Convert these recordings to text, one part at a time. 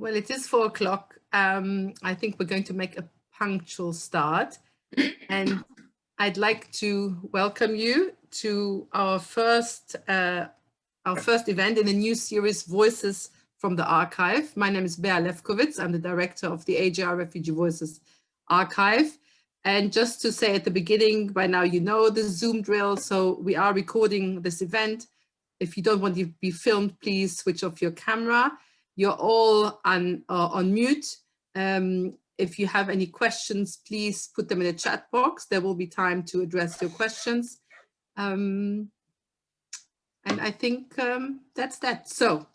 Well, it is 4 o'clock. I think we're going to make a punctual start. And I'd like to welcome you to our first event in a new series, Voices from the Archive. My name is Bea Lewkowicz. I'm the director of the AJR Refugee Voices Archive. And just to say at the beginning, by now you know the Zoom drill, so we are recording this event. If you don't want to be filmed, please switch off your camera. You're all on mute. If you have any questions, please put them in the chat box. There will be time to address your questions. And I think that's that. So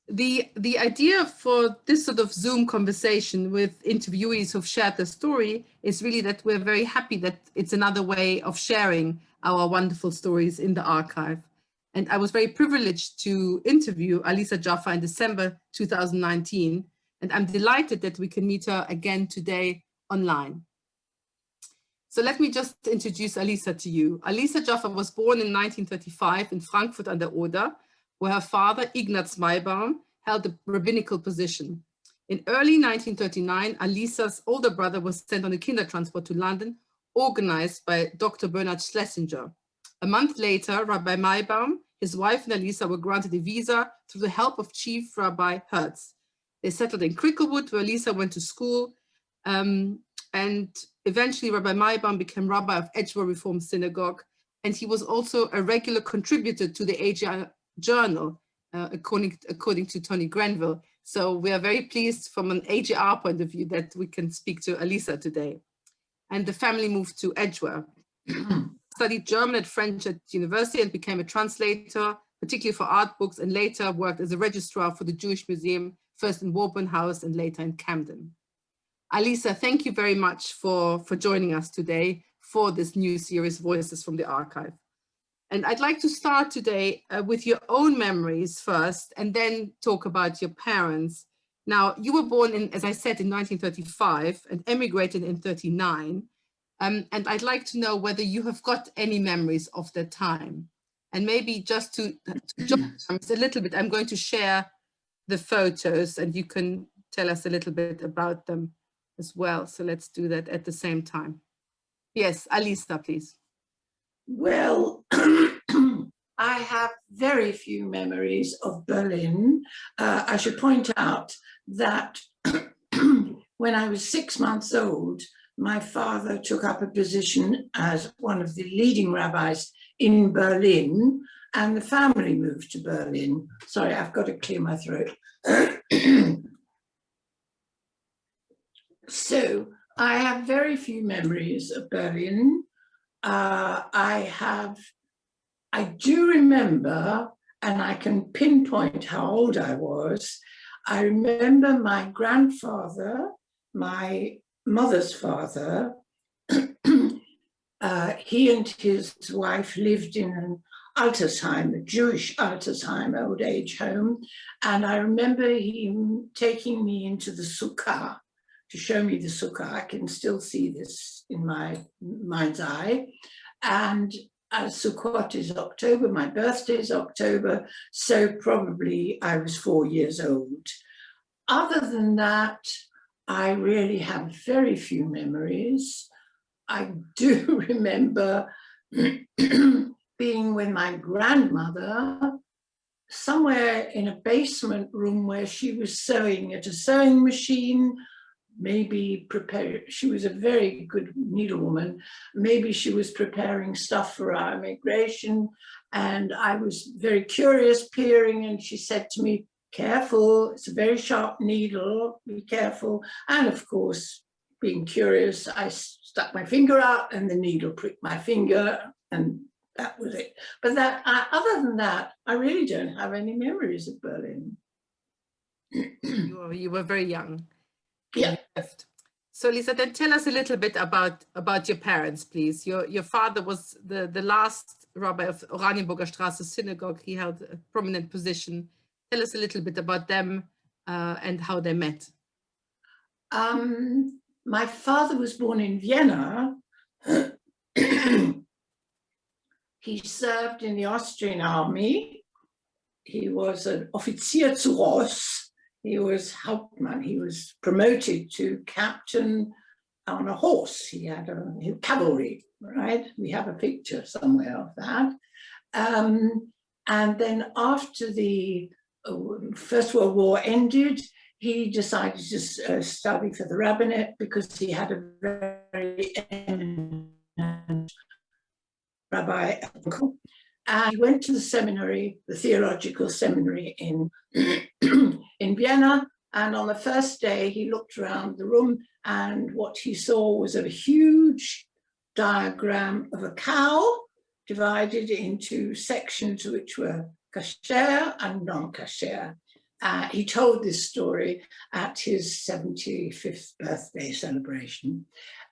the idea for this sort of Zoom conversation with interviewees who've shared their story is really that we're very happy that it's another way of sharing our wonderful stories in the archive. And I was very privileged to interview Alisa Jaffa in December 2019. And I'm delighted that we can meet her again today online. So let me just introduce Alisa to you. Alisa Jaffa was born in 1935 in Frankfurt an der Oder, where her father, Ignatz Maybaum, held a rabbinical position. In early 1939, Alisa's older brother was sent on a Kindertransport to London, organized by Dr. Bernhard Schlesinger. A month later, Rabbi Maybaum, his wife and Alisa were granted a visa through the help of Chief Rabbi Hertz. They settled in Cricklewood, where Alisa went to school, and eventually Rabbi Maybaum became rabbi of Edgware Reform Synagogue, and he was also a regular contributor to the AJR Journal, according to Tony Grenville. So we are very pleased from an AJR point of view that we can speak to Alisa today. And the family moved to Edgware. Studied German and French at university and became a translator, particularly for art books, and later worked as a registrar for the Jewish Museum, first in Woburn House and later in Camden. Alisa, thank you very much for joining us today for this new series, Voices from the Archive. And I'd like to start today with your own memories first, and then talk about your parents. Now, you were born in, as I said, in 1935 and emigrated in 1939. And I'd like to know whether you have got any memories of that time. And maybe just to join us a little bit, I'm going to share the photos and you can tell us a little bit about them as well. So let's do that at the same time. Yes, Alisa, please. Well, I have very few memories of Berlin. I should point out that when I was 6 months old, my father took up a position as one of the leading rabbis in Berlin, and the family moved to Berlin. Sorry, I've got to clear my throat. So I have very few memories of Berlin. I do remember, and I can pinpoint how old I was. I remember my grandfather, my mother's father, he and his wife lived in an Altersheim, a Jewish Altersheim, old age home. And I remember him taking me into the sukkah to show me the sukkah. I can still see this in my mind's eye. And Sukkot is October, my birthday is October, so probably I was 4 years old. Other than that, I really have very few memories. I do remember being with my grandmother somewhere in a basement room where she was sewing at a sewing machine, maybe she was a very good needlewoman, maybe she was preparing stuff for our immigration, and I was very curious, peering, and she said to me, "Careful, it's a very sharp needle, be careful." And of course, being curious, I stuck my finger out and the needle pricked my finger, and that was it. But other than that, I really don't have any memories of Berlin. You were very young. Yeah. So Lisa, then tell us a little bit about your parents, please. Your father was the last rabbi of Oranienburger Straße Synagogue. He held a prominent position. Tell us a little bit about them and how they met. My father was born in Vienna. He served in the Austrian army. He was an Offizier zu Ross he was Hauptmann. He was promoted to captain on a horse. He had a cavalry, right? We have a picture somewhere of that. And then after the First World War ended, he decided to study for the rabbinate because he had a very eminent rabbi uncle. And he went to the seminary, the theological seminary in Vienna. And on the first day, he looked around the room, and what he saw was a huge diagram of a cow divided into sections which were kasher and non-kasher. He told this story at his 75th birthday celebration.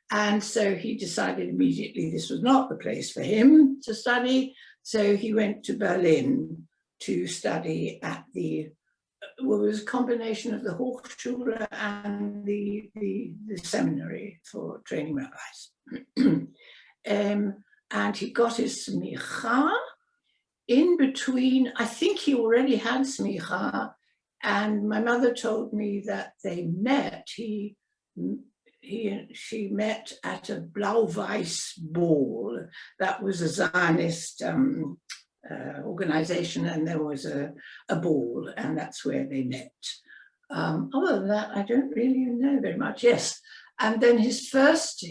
And so he decided immediately this was not the place for him to study. So he went to Berlin to study at the, well, it was a combination of the Hochschule and the seminary for training rabbis. And he got his smicha. In between, I think he already had smicha, and my mother told me that they met. She met at a Blau-Weiß ball. That was a Zionist organization, and there was a ball, and that's where they met. Other than that, I don't really know very much. Yes, and then his first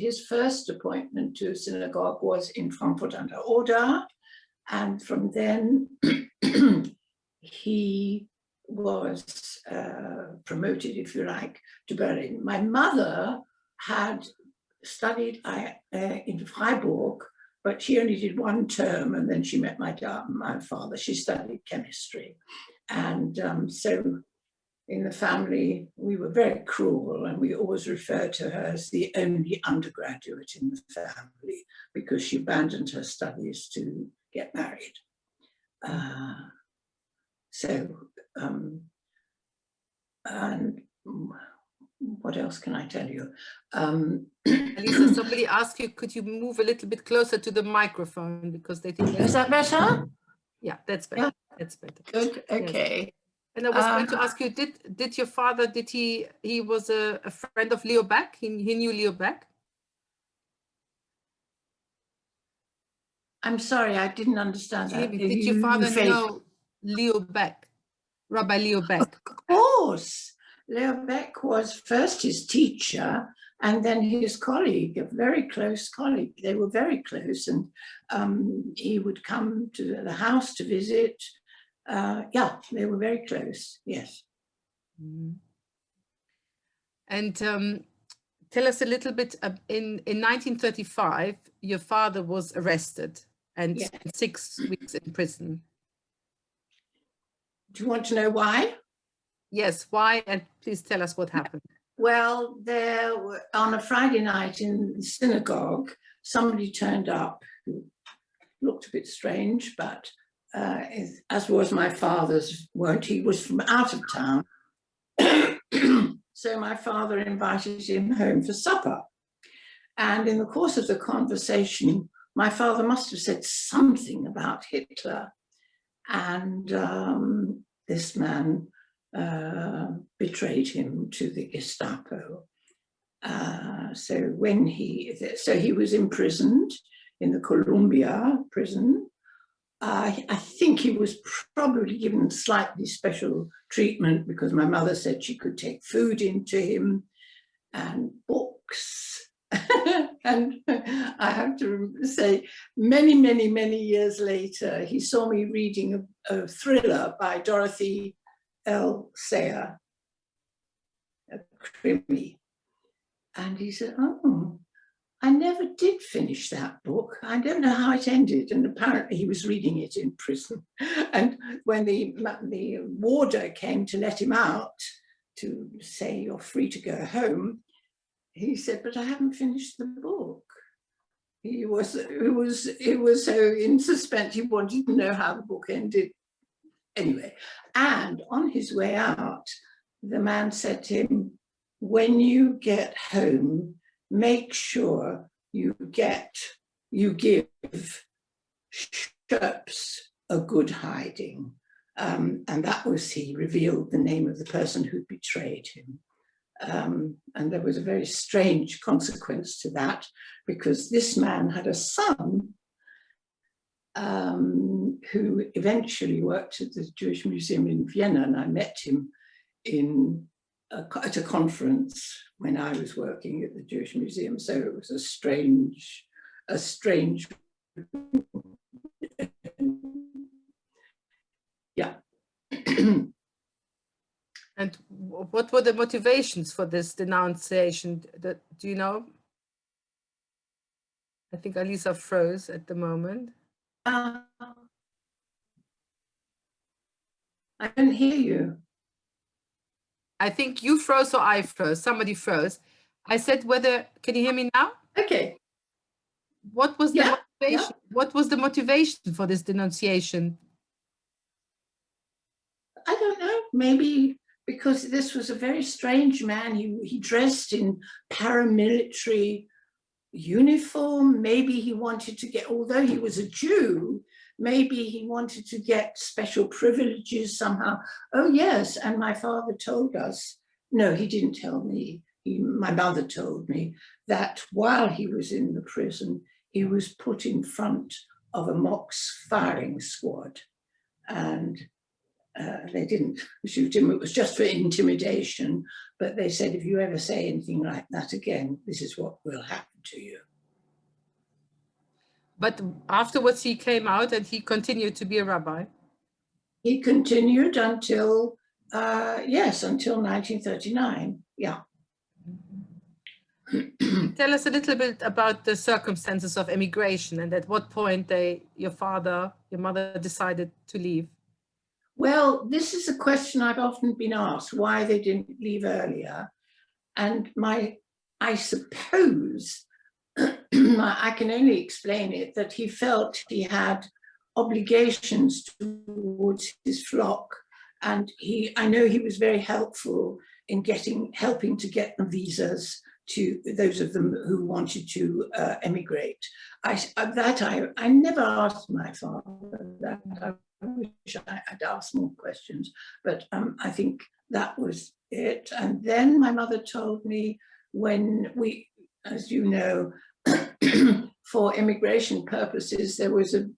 appointment to synagogue was in Frankfurt an der Oder, and from then he was promoted, if you like, to Berlin. My mother had studied in Freiburg, but she only did one term, and then she met my father. She studied chemistry. And so in the family, we were very cruel, and we always referred to her as the only undergraduate in the family because she abandoned her studies to get married. And what else can I tell you? Alisa, somebody asked you, could you move a little bit closer to the microphone because they think is that better? Yeah, that's better. Yeah. That's better. Good. Okay. Yes. And I was going to ask you, did your father, he was a friend of Leo Baeck? He knew Leo Baeck? I'm sorry, I didn't understand that. Did your father know Leo Baeck, Rabbi Leo Baeck? Of course. Leo Baeck was first his teacher and then his colleague, a very close colleague. They were very close, and he would come to the house to visit. Yeah, they were very close, yes. Mm-hmm. And tell us a little bit, in 1935, your father was arrested and spent 6 weeks in prison. Do you want to know why? Yes, why? And please tell us what happened. Well, on a Friday night in the synagogue, somebody turned up who looked a bit strange, but as was my father's wont, he was from out of town. So my father invited him home for supper. And in the course of the conversation, my father must have said something about Hitler. And this man betrayed him to the Gestapo. So he was imprisoned in the Columbia prison. I think he was probably given slightly special treatment because my mother said she could take food into him and books. And I have to say, many, many, many years later, he saw me reading a thriller by Dorothy L. Sayre, a krimi. And he said, oh, I never did finish that book. I don't know how it ended. And apparently he was reading it in prison. And when the warder came to let him out to say, you're free to go home, he said, but I haven't finished the book. It was so in suspense. He wanted to know how the book ended. Anyway, and on his way out, the man said to him, when you get home, make sure you give Sherps a good hiding. And that was, he revealed the name of the person who betrayed him. And there was a very strange consequence to that, because this man had a son who eventually worked at the Jewish Museum in Vienna, and I met him at a conference when I was working at the Jewish Museum. So it was a strange yeah. And what were the motivations for this denunciation? Do you know? I think Alisa froze at the moment. I didn't hear you. I think you froze or I froze. Somebody froze. I said whether, can you hear me now? Okay. What was the motivation? Yeah. What was the motivation for this denunciation? I don't know, maybe because this was a very strange man. He dressed in paramilitary uniform. Maybe he wanted to get, although he was a Jew, maybe he wanted to get special privileges somehow. Oh yes, and my father told us, no, he didn't tell me, my mother told me that while he was in the prison, he was put in front of a mock firing squad, and they didn't shoot him. It was just for intimidation, but they said, if you ever say anything like that again, this is what will happen to you. But afterwards he came out and he continued to be a rabbi. He continued until, yes, until 1939, yeah. Tell us a little bit about the circumstances of emigration and at what point your mother decided to leave. Well, this is a question I've often been asked, why they didn't leave earlier. And I suppose I can only explain it that he felt he had obligations towards his flock. And I know he was very helpful in helping to get the visas to those of them who wanted to emigrate. I never asked my father that. I wish I'd asked more questions, but I think that was it. And then my mother told me, when we, as you know, for immigration purposes, there was a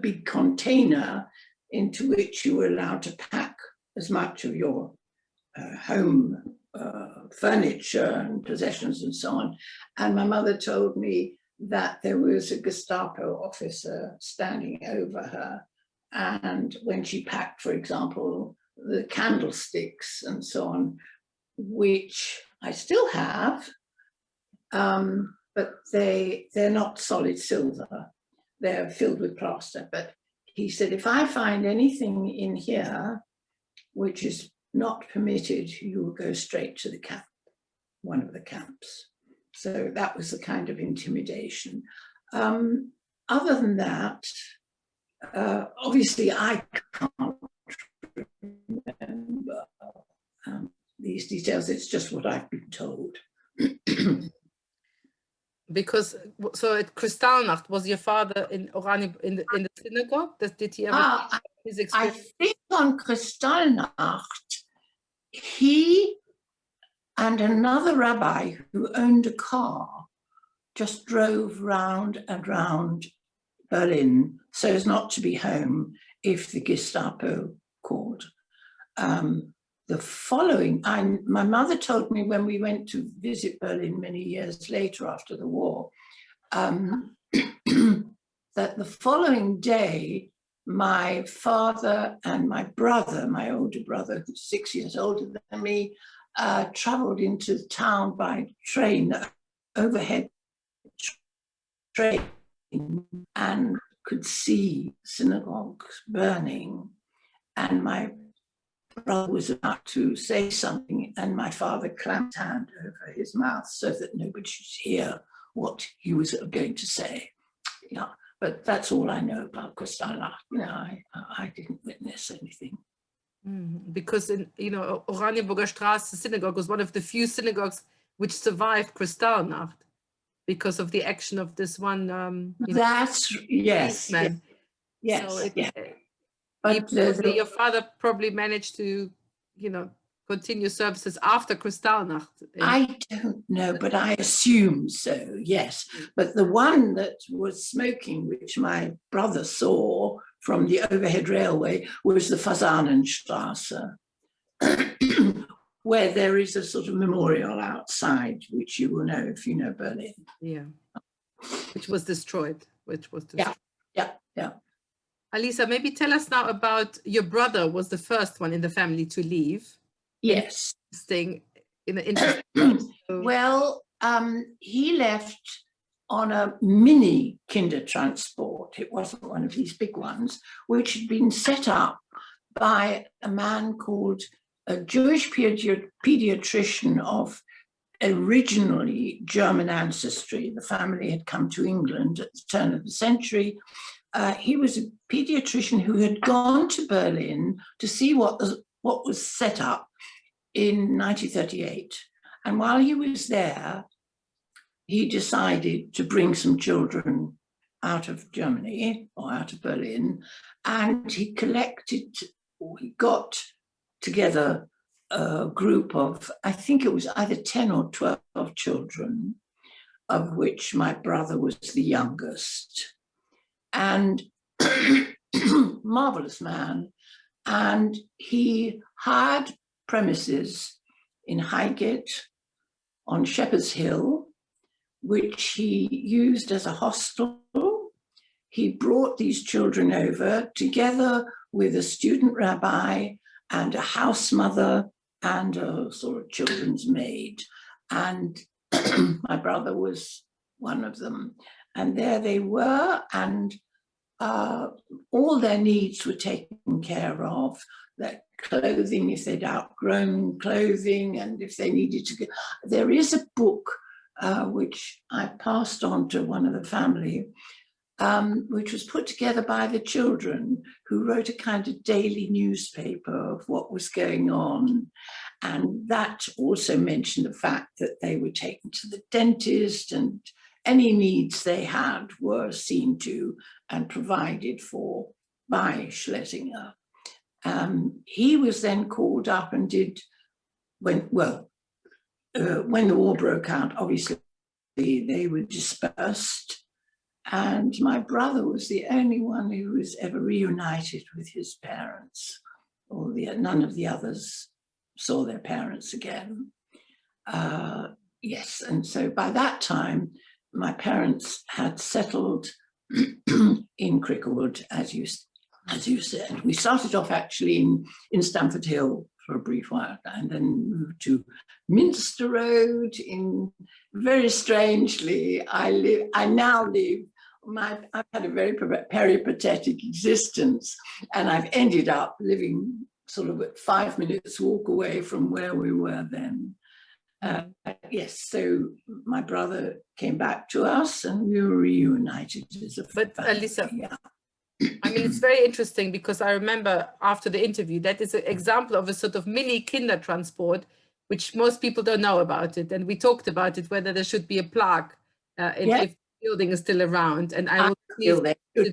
big container into which you were allowed to pack as much of your home furniture and possessions and so on. And my mother told me that there was a Gestapo officer standing over her. And when she packed, for example, the candlesticks and so on, which I still have, but they're not solid silver. They're filled with plaster. But he said, if I find anything in here which is not permitted, you will go straight to the camp, one of the camps. So that was the kind of intimidation. Other than that, obviously I can't remember these details. It's just what I've been told. Because, so at Kristallnacht, was your father in Oranje in the synagogue? Did he ever his experience? I think on Kristallnacht, he and another rabbi who owned a car just drove round and round Berlin so as not to be home if the Gestapo called. The following, my mother told me when we went to visit Berlin many years later after the war, that the following day, my father and my brother, my older brother, who's 6 years older than me, traveled into town by train, overhead train, and could see synagogues burning. And my brother was about to say something, and my father clamped his hand over his mouth so that nobody should hear what he was going to say. Yeah, but that's all I know about Kristallnacht. You know, I didn't witness anything. Because Oranienburger Straße synagogue was one of the few synagogues which survived Kristallnacht because of the action of this one. That's yes, man. yes, So But your father probably managed to, continue services after Kristallnacht. I don't know, but I assume so, yes. But the one that was smoking, which my brother saw from the overhead railway, was the Fasanenstrasse, where there is a sort of memorial outside, which you will know if you know Berlin. Yeah, which was destroyed. Yeah. Alisa, maybe tell us now about your brother was the first one in the family to leave. Yes. Interesting. Well, he left on a mini Kindertransport. It wasn't one of these big ones, which had been set up by a man called a Jewish pediatrician of originally German ancestry. The family had come to England at the turn of the century. He was a pediatrician who had gone to Berlin to see what was set up in 1938. And while he was there, he decided to bring some children out of Germany or out of Berlin, and he got together a group of, I think it was either 10 or 12 children, of which my brother was the youngest. And marvelous man. And he hired premises in Highgate on Shepherd's Hill, which he used as a hostel. He brought these children over together with a student rabbi and a house mother and a sort of children's maid. And my brother was one of them. And there they were, and all their needs were taken care of. Their clothing, if they'd outgrown clothing, and if they needed to go. There is a book which I passed on to one of the family, which was put together by the children, who wrote a kind of daily newspaper of what was going on. And that also mentioned the fact that they were taken to the dentist, and any needs they had were seen to and provided for by Schlesinger. He was then called up and when the war broke out, obviously they were dispersed, and my brother was the only one who was ever reunited with his parents. None of the others saw their parents again. Yes, and so by that time, my parents had settled in Cricklewood, as you said. We started off actually in Stamford Hill for a brief while, and then moved to Minster Road. Very strangely, I've had a very peripatetic existence, and I've ended up living sort of at 5 minutes walk away from where we were then. Yes, so my brother came back to us and we were reunited as a family. But Alisa, yeah. I mean, it's very interesting because I remember after the interview, that is an example of a sort of mini Kindertransport, which most people don't know about it. And we talked about it, whether there should be a plaque if the building is still around. And I will leave it to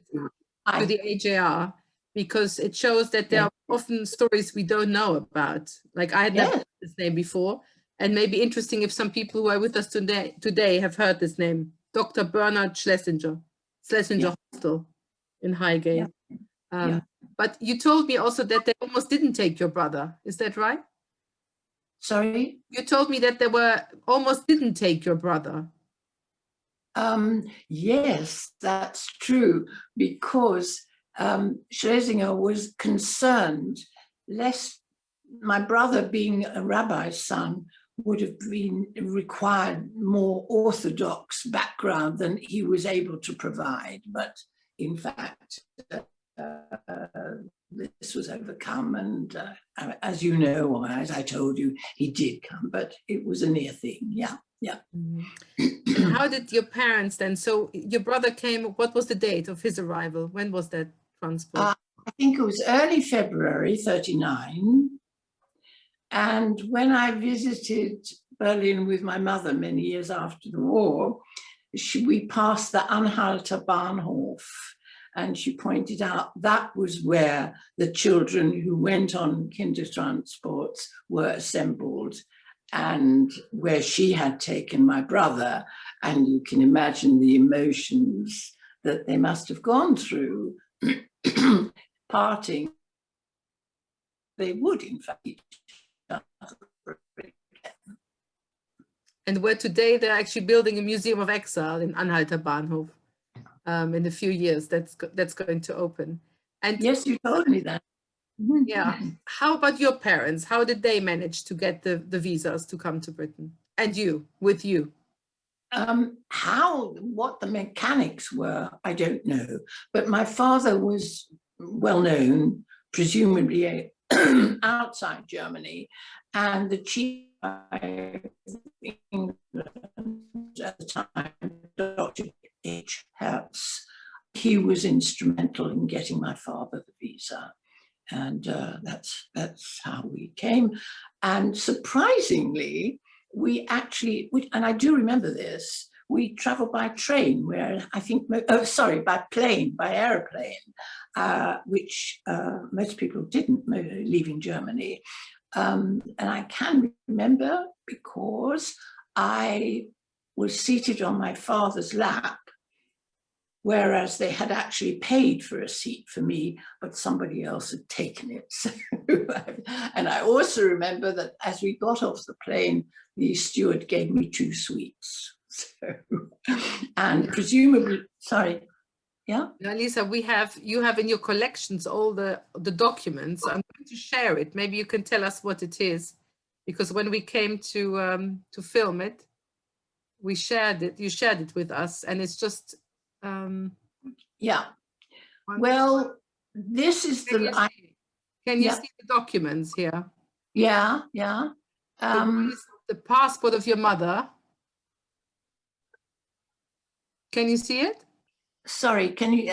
the AJR, because it shows that there are often stories we don't know about. Like I had never heard this name before. And maybe interesting if some people who are with us today have heard this name, Dr. Bernhard Schlesinger Hostel in Highgate. But you told me also that they almost didn't take your brother. Is that right? Sorry? You told me that they almost didn't take your brother. Yes, that's true, because Schlesinger was concerned lest my brother, being a rabbi's son, would have required more orthodox background than he was able to provide. But in fact, this was overcome, and as you know, or as I told you, he did come, but it was a near thing. Yeah. Mm-hmm. And how did your parents then? So your brother came, what was the date of his arrival? When was that transport? I think it was early February 1939. And when I visited Berlin with my mother many years after the war, we passed the Anhalter Bahnhof, And she pointed out that was where the children who went on Kindertransports were assembled, and where she had taken my brother. And you can imagine the emotions that they must have gone through parting. They would, in fact, each other. And where today they're actually building a museum of exile in Anhalter Bahnhof. In a few years, that's going to open. And yes, you told me that. Yeah. How about your parents? How did they manage to get the visas to come to Britain? And you, with you? What the mechanics were, I don't know. But my father was well known, presumably outside Germany, and the chief of England at the time, Dr H. Hertz, he was instrumental in getting my father the visa. And that's how we came. And surprisingly, we actually, and I do remember this, we traveled by train, where I think, by airplane, which most people didn't leaving Germany. And I can remember because I was seated on my father's lap, whereas they had actually paid for a seat for me, but somebody else had taken it. So, and I also remember that as we got off the plane, the steward gave me 2 sweets. So, and presumably, sorry, yeah? Alisa, you have in your collections all the documents. I'm going to share it. Maybe you can tell us what it is, because when we came to film it, we shared it. You shared it with us, and it's just. Yeah. Well, this is Can you see the documents here? Yeah, yeah. The passport of your mother. Can you see it? Sorry, can you,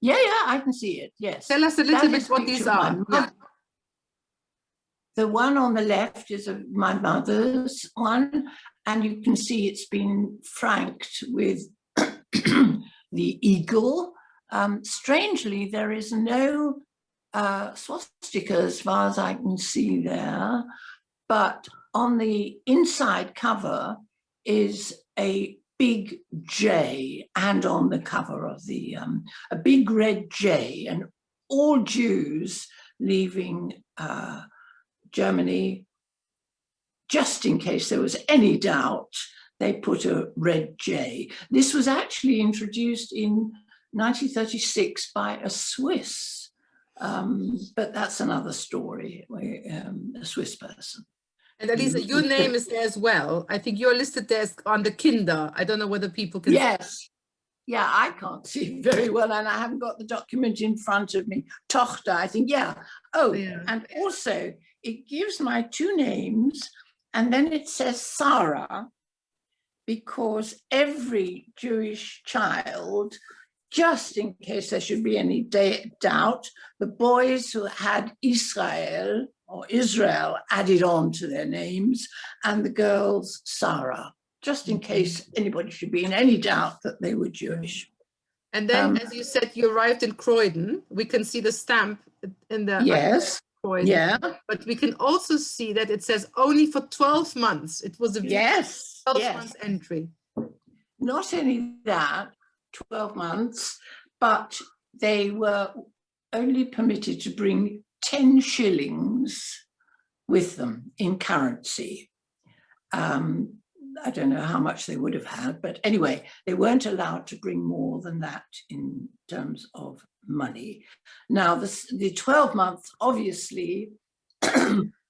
yeah, I can see it, yes. Tell us a little bit what these are. Yeah. The one on the left is my mother's one, and you can see it's been franked with the eagle. Strangely, there is no swastika as far as I can see there, but on the inside cover is a big J, and on the cover of the, a big red J, and all Jews leaving Germany, just in case there was any doubt, they put a red J. This was actually introduced in 1936 by a Swiss, but that's another story, a Swiss person. And Alisa, your name is there as well. I think you're listed there on the Kinder. I don't know whether people can. Yes. Yeah, I can't see very well, and I haven't got the document in front of me. Tochter, I think, yeah. Oh, yeah. And also it gives my 2 names, and then it says Sarah, because every Jewish child, just in case there should be any doubt, the boys who had Israel or Israel added on to their names, and the girls Sarah, just in case anybody should be in any doubt that they were Jewish. And then, as you said, you arrived in Croydon. We can see the stamp in the yes, Croydon. Yeah. But we can also see that it says only for 12 months. It was a 12 months entry. Not only that, 12 months, but they were only permitted to bring 10 shillings with them in currency. I don't know how much they would have had, but anyway, they weren't allowed to bring more than that in terms of money. Now, the 12 months, obviously,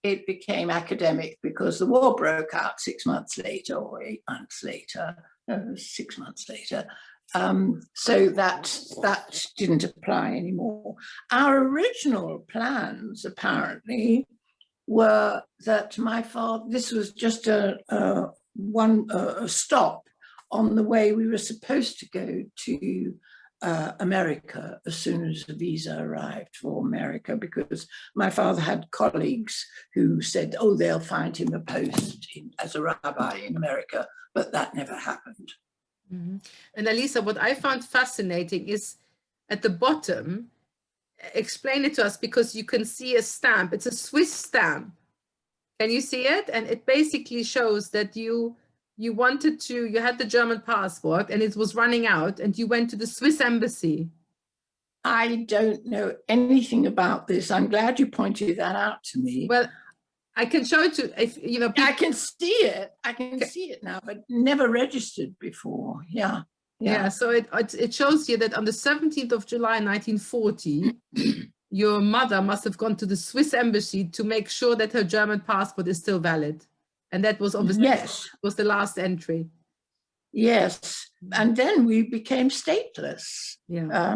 it became academic because the war broke out 6 months later, or 8 months later, 6 months later. So that didn't apply anymore. Our original plans, apparently, were that my father, this was just a stop on the way we were supposed to go to America as soon as the visa arrived for America, because my father had colleagues who said, oh, they'll find him a post as a rabbi in America, but that never happened. Mm-hmm. And Alisa, what I found fascinating is at the bottom, explain it to us, because you can see a stamp. It's a Swiss stamp. Can you see it? And it basically shows that you had the German passport and it was running out and you went to the Swiss embassy. I don't know anything about this. I'm glad you pointed that out to me. Well, I can show it to, if you know. I can see it. I can see it now, but never registered before. Yeah. Yeah. So it shows you that on the 17th of July, 1940, your mother must have gone to the Swiss embassy to make sure that her German passport is still valid. And that was obviously was the last entry. Yes. And then we became stateless. Yeah.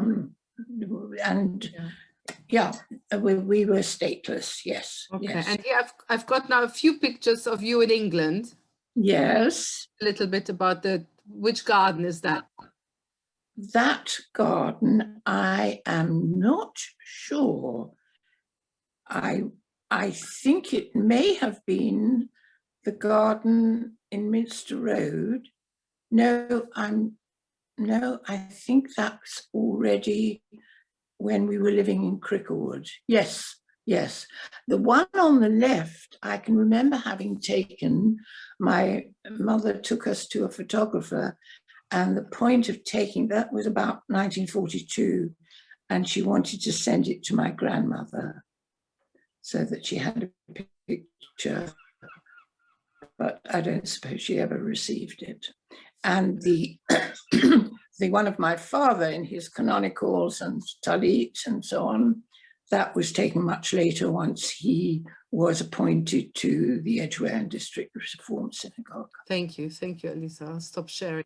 We were stateless. Yes. Okay. Yes. And here I've got now a few pictures of you in England. Yes. A little bit about which garden is that? That garden, I am not sure. I think it may have been the garden in Minster Road. No, I think that's already when we were living in Cricklewood. Yes. The one on the left, I can remember having taken, my mother took us to a photographer, and the point of taking that was about 1942, and she wanted to send it to my grandmother so that she had a picture, but I don't suppose she ever received it. And the one of my father in his canonicals and talit and so on, that was taken much later once he was appointed to the Edgware District Reform Synagogue. Thank you, Alisa. I'll stop sharing.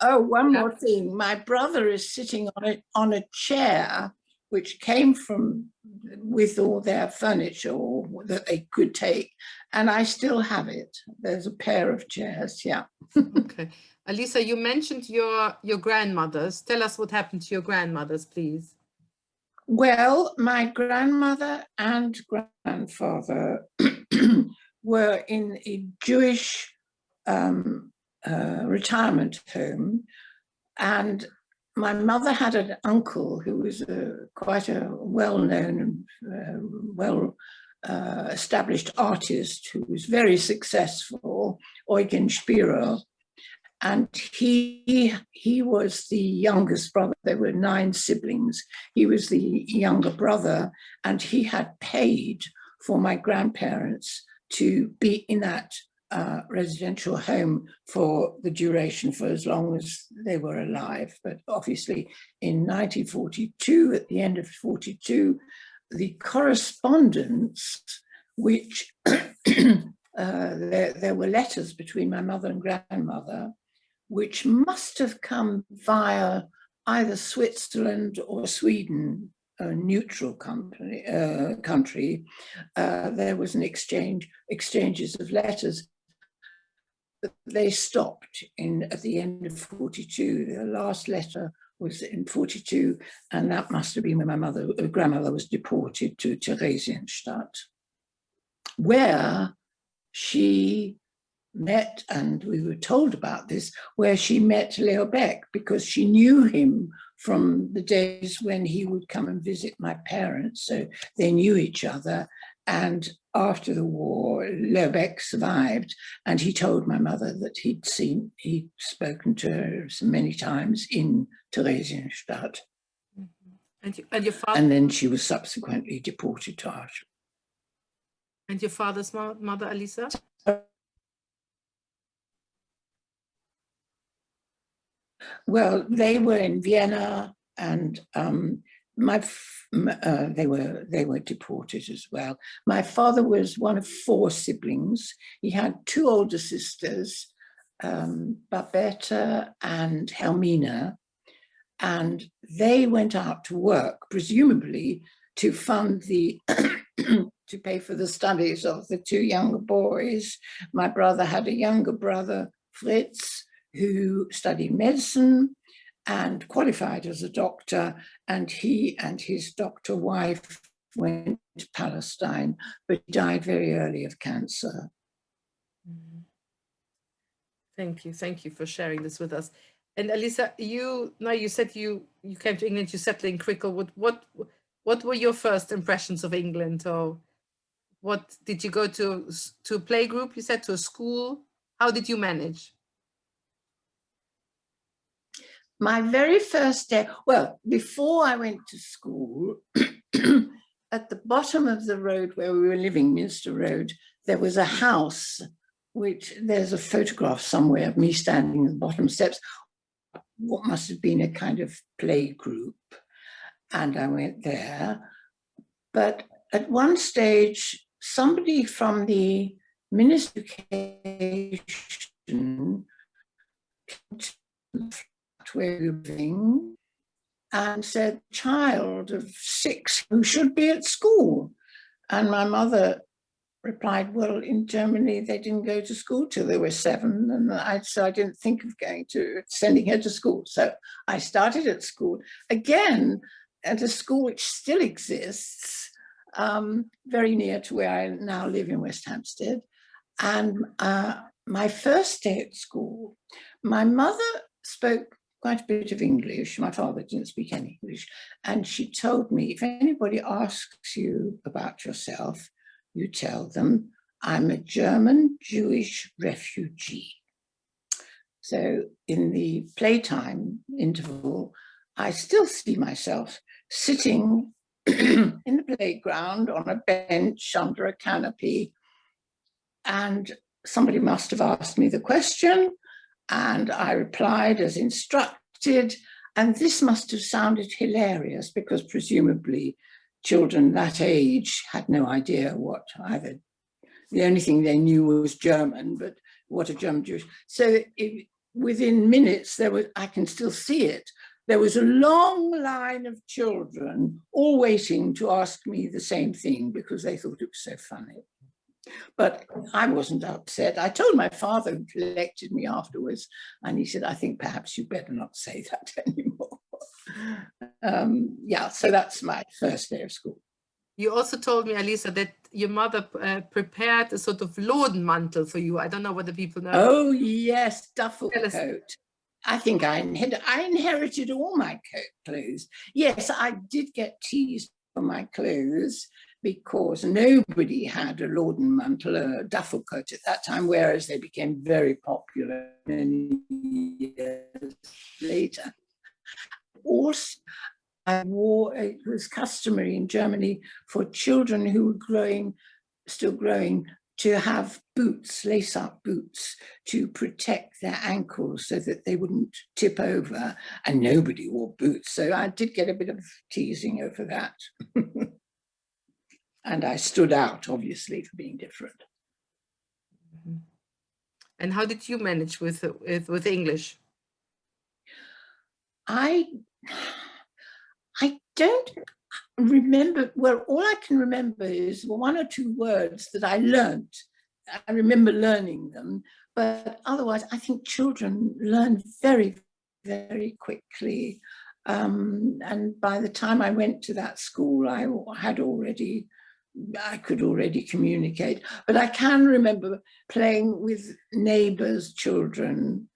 Oh, one more thing. My brother is sitting on a chair which came with all their furniture that they could take, and I still have it. There's a pair of chairs, yeah. Okay. Alisa, you mentioned your grandmothers. Tell us what happened to your grandmothers, please. Well, my grandmother and grandfather were in a Jewish retirement home, and my mother had an uncle who was quite a well-known and established artist who was very successful, Eugen Spiro, and he was the youngest brother. There were 9 siblings. He was the younger brother, and he had paid for my grandparents to be in that residential home for the duration, for as long as they were alive. But obviously in 1942, at the end of 42, the correspondence, which there were letters between my mother and grandmother, which must have come via either Switzerland or Sweden, a neutral country. There was an exchanges of letters. But they stopped at the end of 42. The last letter was in 42, and that must have been when my grandmother was deported to Theresienstadt, where she met, and we were told about this, where she met Leo Beck, because she knew him from the days when he would come and visit my parents. So they knew each other. And after the war, Leo Beck survived, and he told my mother that he'd spoken to her many times in Theresienstadt. Mm-hmm. And your father? And then she was subsequently deported to Auschwitz. And your father's mother, Alisa? Well, they were in Vienna, and they were deported as well. My father was one of 4 siblings. He had 2 older sisters, Babette and Helmina, and they went out to work, presumably to fund to pay for the studies of the 2 younger boys. My brother had a younger brother, Fritz, who studied medicine and qualified as a doctor, and he and his doctor wife went to Palestine, but died very early of cancer. Thank you for sharing this with us. And Alisa, you said you came to England, you settled in Cricklewood. What were your first impressions of England, or what did you go to a play group? You said to a school. How did you manage? My very first day, well, before I went to school, at the bottom of the road where we were living, Minster Road, there was a house, which there's a photograph somewhere of me standing at the bottom steps, what must have been a kind of play group. And I went there. But at one stage, somebody from the Ministry of Education came to the flat where we were living and said, child of 6 who should be at school. And my mother replied, well, in Germany, they didn't go to school till they were 7. And so I didn't think of sending her to school. So I started at school, again, at a school which still exists, very near to where I now live in West Hampstead. And my first day at school, my mother spoke quite a bit of English. My father didn't speak any English. And she told me, if anybody asks you about yourself, you tell them, I'm a German Jewish refugee. So in the playtime interval, I still see myself sitting in the playground on a bench under a canopy. And somebody must have asked me the question, and I replied as instructed. And this must have sounded hilarious because presumably children that age had no idea what either. The only thing they knew was German, but what a German Jewish. So within minutes, I can still see it. There was a long line of children all waiting to ask me the same thing because they thought it was so funny. But I wasn't upset. I told my father, who collected me afterwards, and he said, I think perhaps you better not say that anymore. Yeah, so that's my first day of school. You also told me, Alisa, that your mother prepared a sort of Lodenmantel for you. I don't know whether people know. Oh, yes, duffel coat. I think I inherited all my clothes. Yes, I did get teased for my clothes because nobody had a Lodenmantel, a duffel coat at that time, whereas they became very popular many years later. Also, it was customary in Germany for children who were still growing, to have boots, lace-up boots, to protect their ankles so that they wouldn't tip over, and nobody wore boots. So I did get a bit of teasing over that. And I stood out, obviously, for being different. And how did you manage with English? I don't remember, well, all I can remember is 1 or 2 words that I learned. I remember learning them, but otherwise I think children learn very, very quickly. And by the time I went to that school, I could already communicate. But I can remember playing with neighbors' children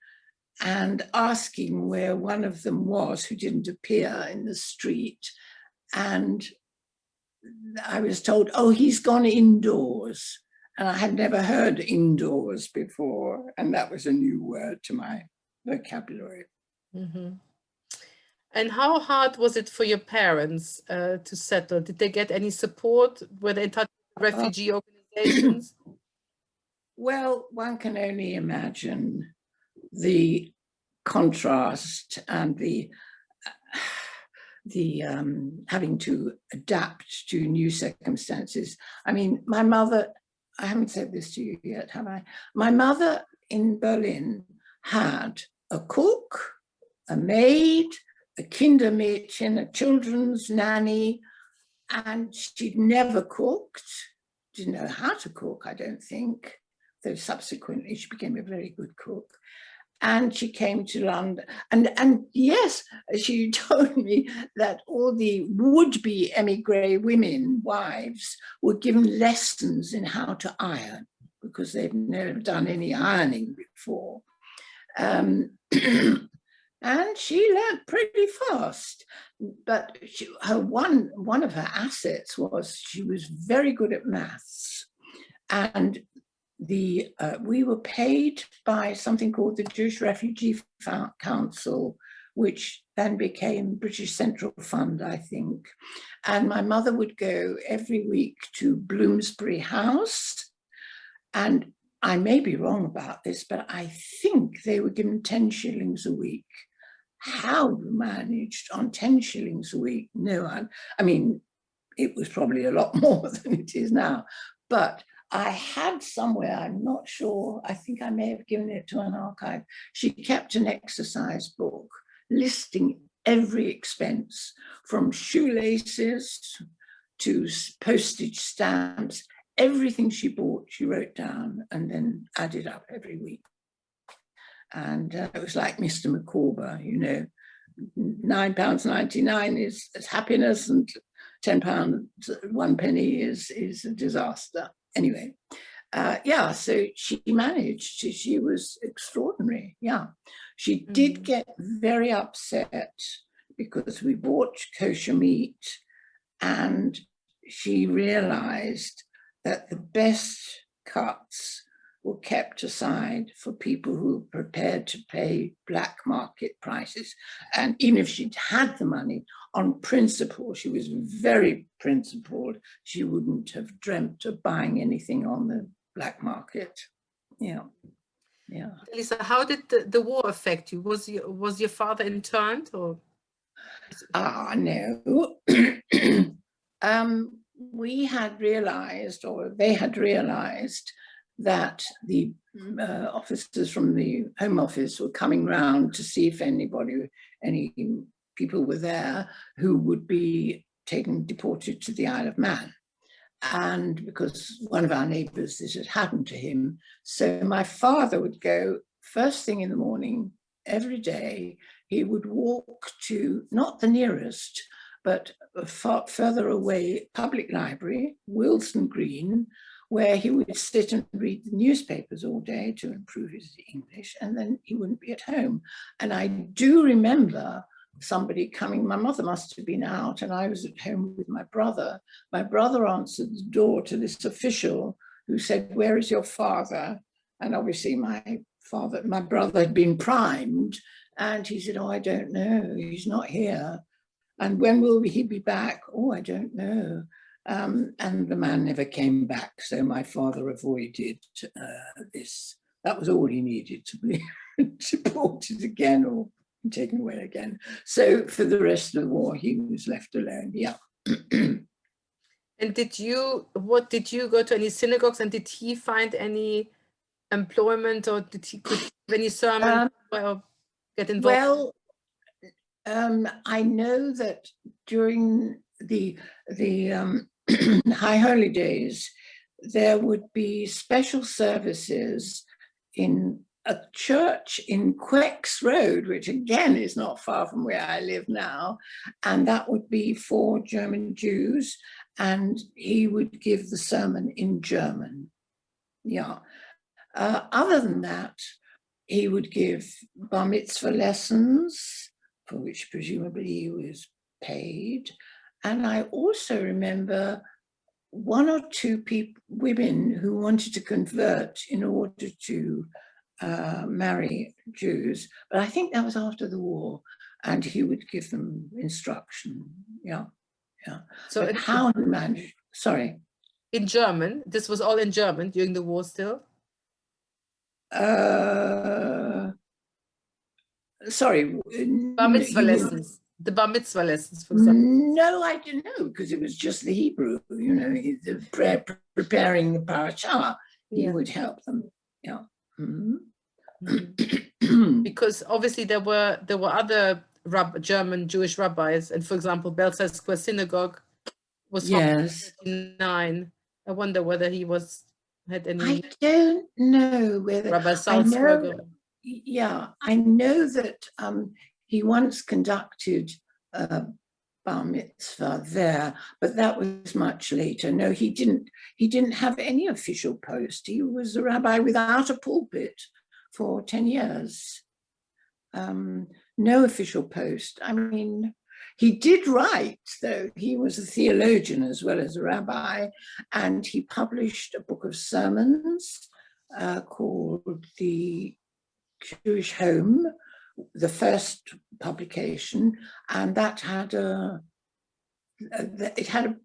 and asking where one of them was who didn't appear in the street. And I was told, oh, he's gone indoors. And I had never heard indoors before. And that was a new word to my vocabulary. Mm-hmm. And how hard was it for your parents to settle? Did they get any support? Were they in touch with refugee organizations? Well, one can only imagine the contrast and the having to adapt to new circumstances. I mean, my mother, I haven't said this to you yet, have I? My mother in Berlin had a cook, a maid, a Kindermädchen, a children's nanny, and she'd never cooked, didn't know how to cook, I don't think, though subsequently she became a very good cook. And she came to London, and yes, she told me that all the would-be emigre women, wives, were given lessons in how to iron because they'd never done any ironing before. And she learned pretty fast. But one of her assets was she was very good at maths. And we were paid by something called the Jewish Refugee Council, which then became British Central Fund, I think. And my mother would go every week to Bloomsbury House. And I may be wrong about this, but I think they were given 10 shillings a week. How you managed on 10 shillings a week? No one. I mean, it was probably a lot more than it is now. But I had somewhere, I'm not sure, I think I may have given it to an archive. She kept an exercise book listing every expense, from shoelaces to postage stamps. Everything she bought, she wrote down and then added up every week. And it was like Mr. Micawber, you know, £9.99 is happiness, and £10, 1 penny is a disaster. Anyway, yeah, so she managed. She was extraordinary. Yeah, she did get very upset because we bought kosher meat, and she realized that the best cuts were kept aside for people who were prepared to pay black market prices. And even if she'd had the money, on principle, she was very principled, she wouldn't have dreamt of buying anything on the black market. Yeah, yeah. Alisa, how did the war affect you? Was your father interned, or? No. We had realized, or they had realized, that the officers from the Home Office were coming round to see if any people were there who would be deported to the Isle of Man. And because one of our neighbours, this had happened to him, so my father would go first thing in the morning, every day. He would walk to, not the nearest, but far further away, public library, Wilson Green, where he would sit and read the newspapers all day to improve his English, and then he wouldn't be at home. And I do remember somebody coming, my mother must have been out, and I was at home with my brother. My brother answered the door to this official who said, "Where is your father?" And obviously my brother had been primed, and he said, "Oh, I don't know, he's not here." "And when will he be back?" "Oh, I don't know." And the man never came back, so my father avoided this. That was all he needed, to be deported again or taken away again. So for the rest of the war, he was left alone. Yeah. And did you go to any synagogues, and did he find any employment, or could any sermon or get involved? Well, I know that during the High Holy Days, there would be special services in a church in Quex Road, which again is not far from where I live now, and that would be for German Jews, and he would give the sermon in German. Yeah. Other than that, he would give bar mitzvah lessons, for which presumably he was paid. And I also remember one or two women who wanted to convert in order to marry Jews, but I think that was after the war, and he would give them instruction. Yeah, yeah. So how he managed, sorry. In German? This was all in German during the war still? Sorry. Bar mitzvah lessons. The bar mitzvah lessons, for example. No, I didn't know, because it was just the Hebrew, you know, the preparing the parashah. He would help them. Yeah. Mm-hmm. Because obviously there were other German Jewish rabbis, and for example, Belzar Square Synagogue was from 1939. I wonder whether he had any. I don't know whether. Rabbi Salzburger. Yeah, I know that he once conducted a bar mitzvah there, but that was much later. No, he didn't have any official post. He was a rabbi without a pulpit for 10 years. no official post. I mean, he did write, though. He was a theologian as well as a rabbi, and he published a book of sermons called The Jewish Home, the first publication, and that had it had a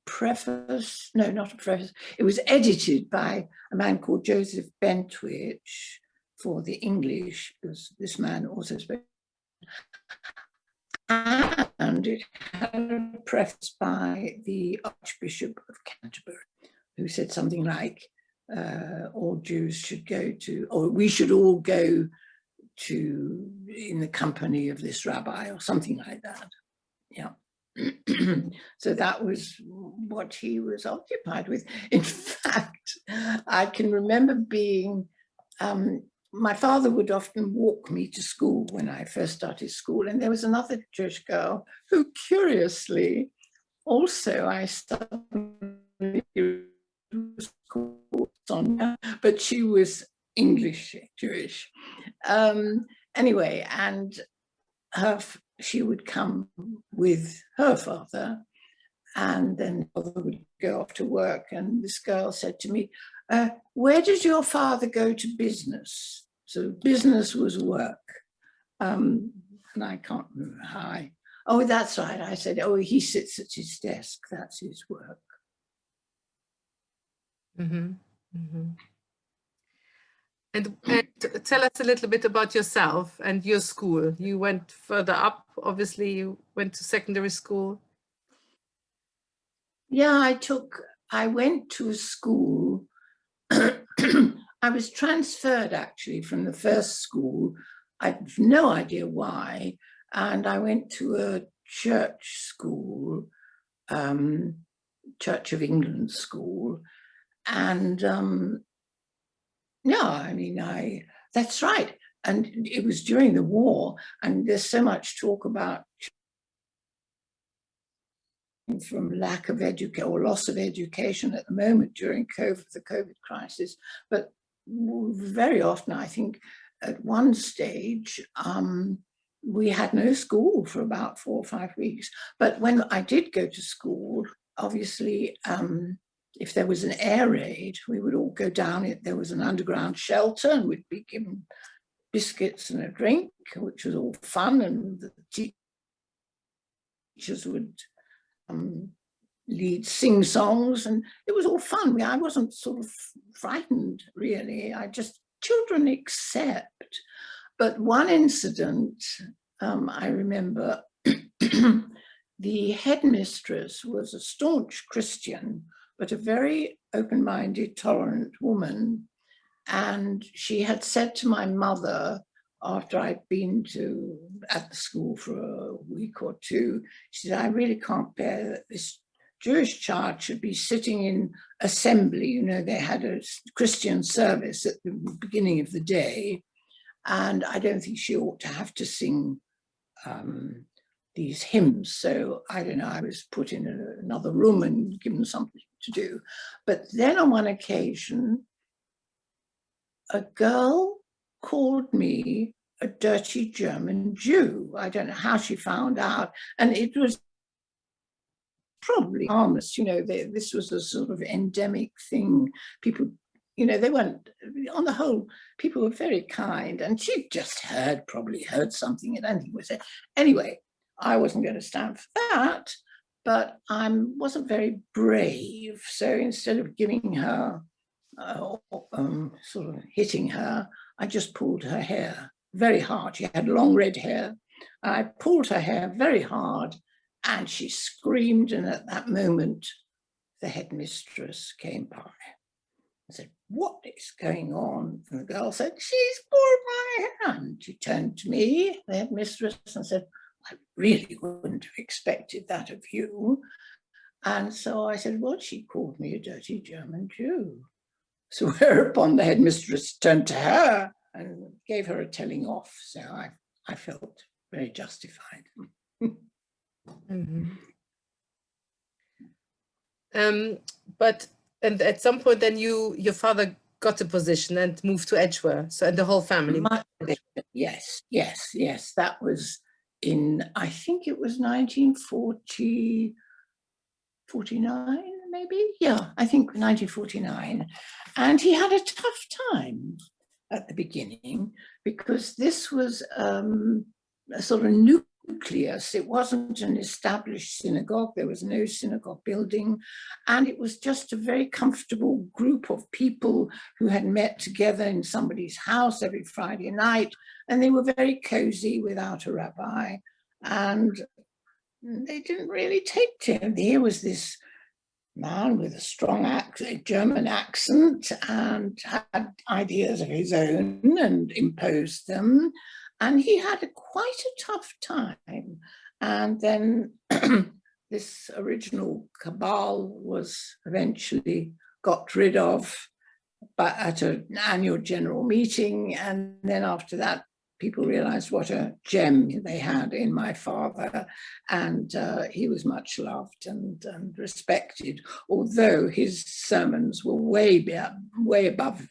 preface, no, not a preface. It was edited by a man called Joseph Bentwich for the English, because this man also spoke. And it had a preface by the Archbishop of Canterbury, who said something like, all Jews should go to, or we should all go to, in the company of this rabbi, or something like that. Yeah. So that was what he was occupied with. In fact, I can remember being, my father would often walk me to school when I first started school, and there was another Jewish girl who, curiously, also I studied school, but she was English Jewish. Anyway, and she would come with her father, and then father would go off to work, and this girl said to me, where did your father go to business? So business was work. And I can't remember how oh, that's right. I said, oh, he sits at his desk. That's his work. Mm-hmm. Mm-hmm. And tell us a little bit about yourself and your school. You went further up, obviously, you went to secondary school. Yeah, I went to a school. I was transferred actually from the first school. I have no idea why. And I went to a church school, Church of England school. And yeah, I mean, that's right. And it was during the war, and there's so much talk about from lack of education or loss of education at the moment during the COVID crisis. But very often, I think at one stage, we had no school for about 4 or 5 weeks. But when I did go to school, obviously, if there was an air raid, we would all go down. There was an underground shelter, and we'd be given biscuits and a drink, which was all fun. And the teachers would lead sing songs, and it was all fun. I wasn't sort of frightened, really. Children accept. But one incident, I remember, the headmistress was a staunch Christian, but a very open-minded, tolerant woman. And she had said to my mother, after I'd been at the school for a week or two, she said, I really can't bear that this Jewish child should be sitting in assembly. You know, they had a Christian service at the beginning of the day, and I don't think she ought to have to sing these hymns. So I don't know, I was put in another room and given something to do. But then on one occasion, a girl called me a dirty German Jew. I don't know how she found out. And it was probably harmless. You know, this was a sort of endemic thing. People, you know, they weren't, on the whole, people were very kind. And she just probably heard something. I don't think it was it. Anyway, I wasn't going to stand for that, but I wasn't very brave. So instead of giving her, sort of hitting her, I just pulled her hair very hard. She had long red hair. I pulled her hair very hard, and she screamed. And at that moment, the headmistress came by and said, what is going on? And the girl said, she's pulled my hair. And she turned to me, the headmistress, and said, I really wouldn't have expected that of you. And so I said, well, she called me a dirty German Jew. So whereupon the headmistress turned to her and gave her a telling off. So I felt very justified. Mm-hmm. And at some point then your father got a position and moved to Edgware. So, and the whole family. Yes. That was in, I think it was 1949, maybe? Yeah, I think 1949. And he had a tough time at the beginning because this was a sort of nucleus. It wasn't an established synagogue. There was no synagogue building. And it was just a very comfortable group of people who had met together in somebody's house every Friday night. And they were very cozy without a rabbi. And they didn't really take to him. Here was this man with a strong German accent and had ideas of his own and imposed them. And he had quite a tough time. And then this original cabal was eventually got rid of at an annual general meeting. And then after that, people realized what a gem they had in my father, and he was much loved and respected, although his sermons were way above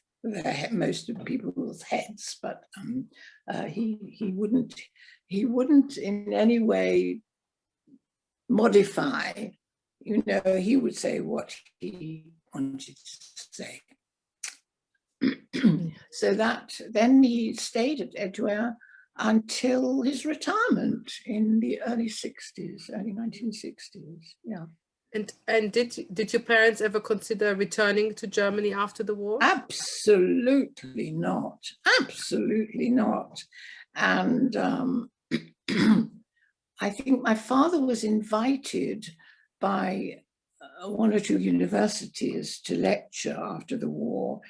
most of people's heads. But he wouldn't in any way modify. You know, he would say what he wanted to say. So that then he stayed at Edgware until his retirement in the early 1960s. Yeah. And did your parents ever consider returning to Germany after the war? Absolutely not. Absolutely not. And I think my father was invited by one or two universities to lecture after the war.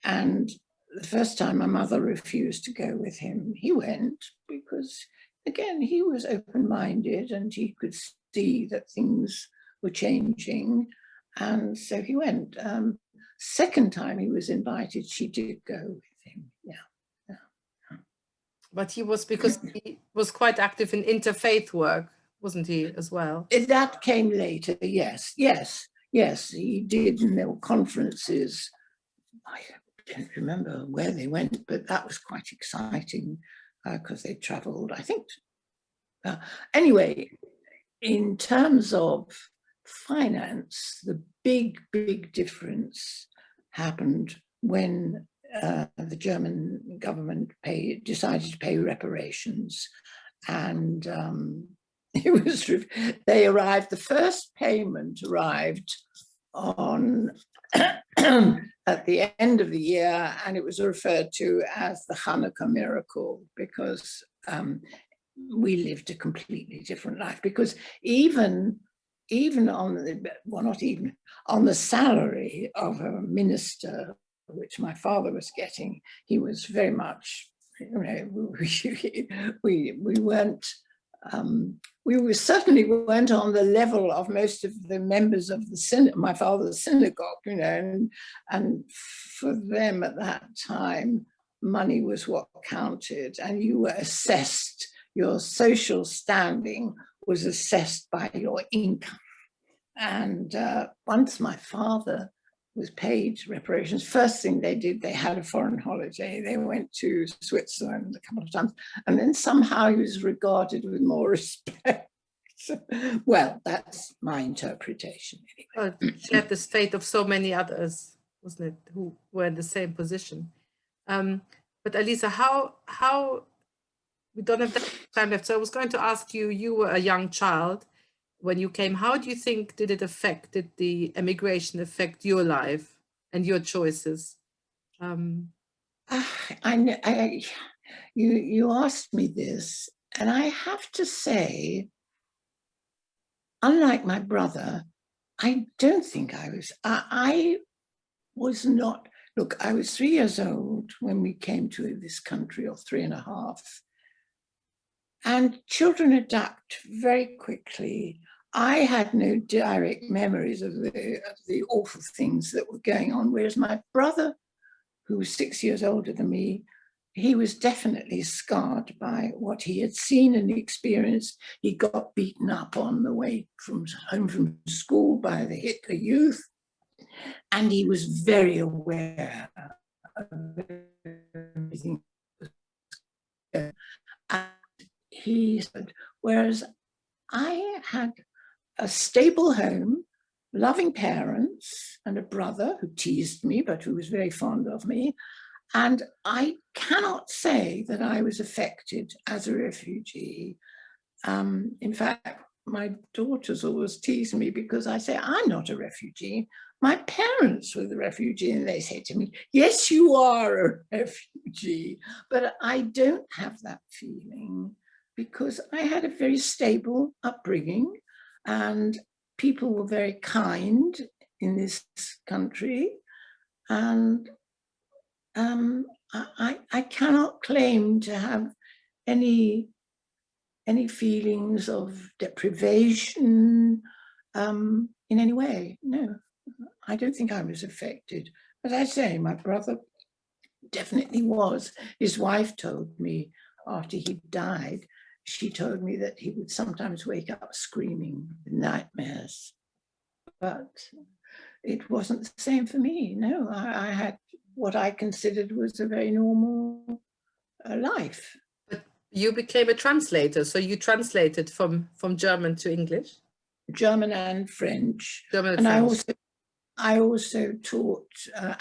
And the first time my mother refused to go with him, he went because, again, he was open-minded and he could see that things were changing. And so he went. Second time he was invited, she did go with him. Yeah. But he was, because he was quite active in interfaith work, wasn't he, as well? That came later, yes. He did, and there were conferences. I don't remember where they went, but that was quite exciting because they traveled, I think. Anyway, in terms of finance, the big difference happened when the German government decided to pay reparations. And the first payment arrived on at the end of the year, and it was referred to as the Hanukkah Miracle, because we lived a completely different life. Because even on the salary of a minister, which my father was getting, he was very much, we certainly weren't on the level of most of the members of my father's synagogue, and for them at that time, money was what counted, and you were assessed, your social standing was assessed by your income. And once my father was paid reparations, first thing they did, they had a foreign holiday. They went to Switzerland a couple of times, and then somehow he was regarded with more respect. Well, that's my interpretation anyway. Well, shared this fate of so many others, wasn't it, who were in the same position. But Alisa, how we don't have that time left. So I was going to ask you, you were a young child when you came. How do you think did the emigration affect your life and your choices? You asked me this, and I have to say, unlike my brother, I don't think I was not, look, I was 3 years old when we came to this country, or 3.5. And children adapt very quickly. I had no direct memories of the awful things that were going on, whereas my brother, who was 6 years older than me, he was definitely scarred by what he had seen and experienced. He got beaten up on the way home from school by the Hitler Youth, and he was very aware everything. And he said, whereas I had a stable home, loving parents, and a brother who teased me, but who was very fond of me. And I cannot say that I was affected as a refugee. In fact, my daughters always tease me because I say, I'm not a refugee. My parents were the refugee, and they say to me, yes, you are a refugee. But I don't have that feeling because I had a very stable upbringing and people were very kind in this country. And I cannot claim to have any feelings of deprivation in any way. No, I don't think I was affected. As I say, my brother definitely was. His wife told me after he died, she told me that he would sometimes wake up screaming in nightmares. But it wasn't the same for me. No, I had what I considered was a very normal life. But you became a translator, so you translated from German to English? German and French. German and French. I also taught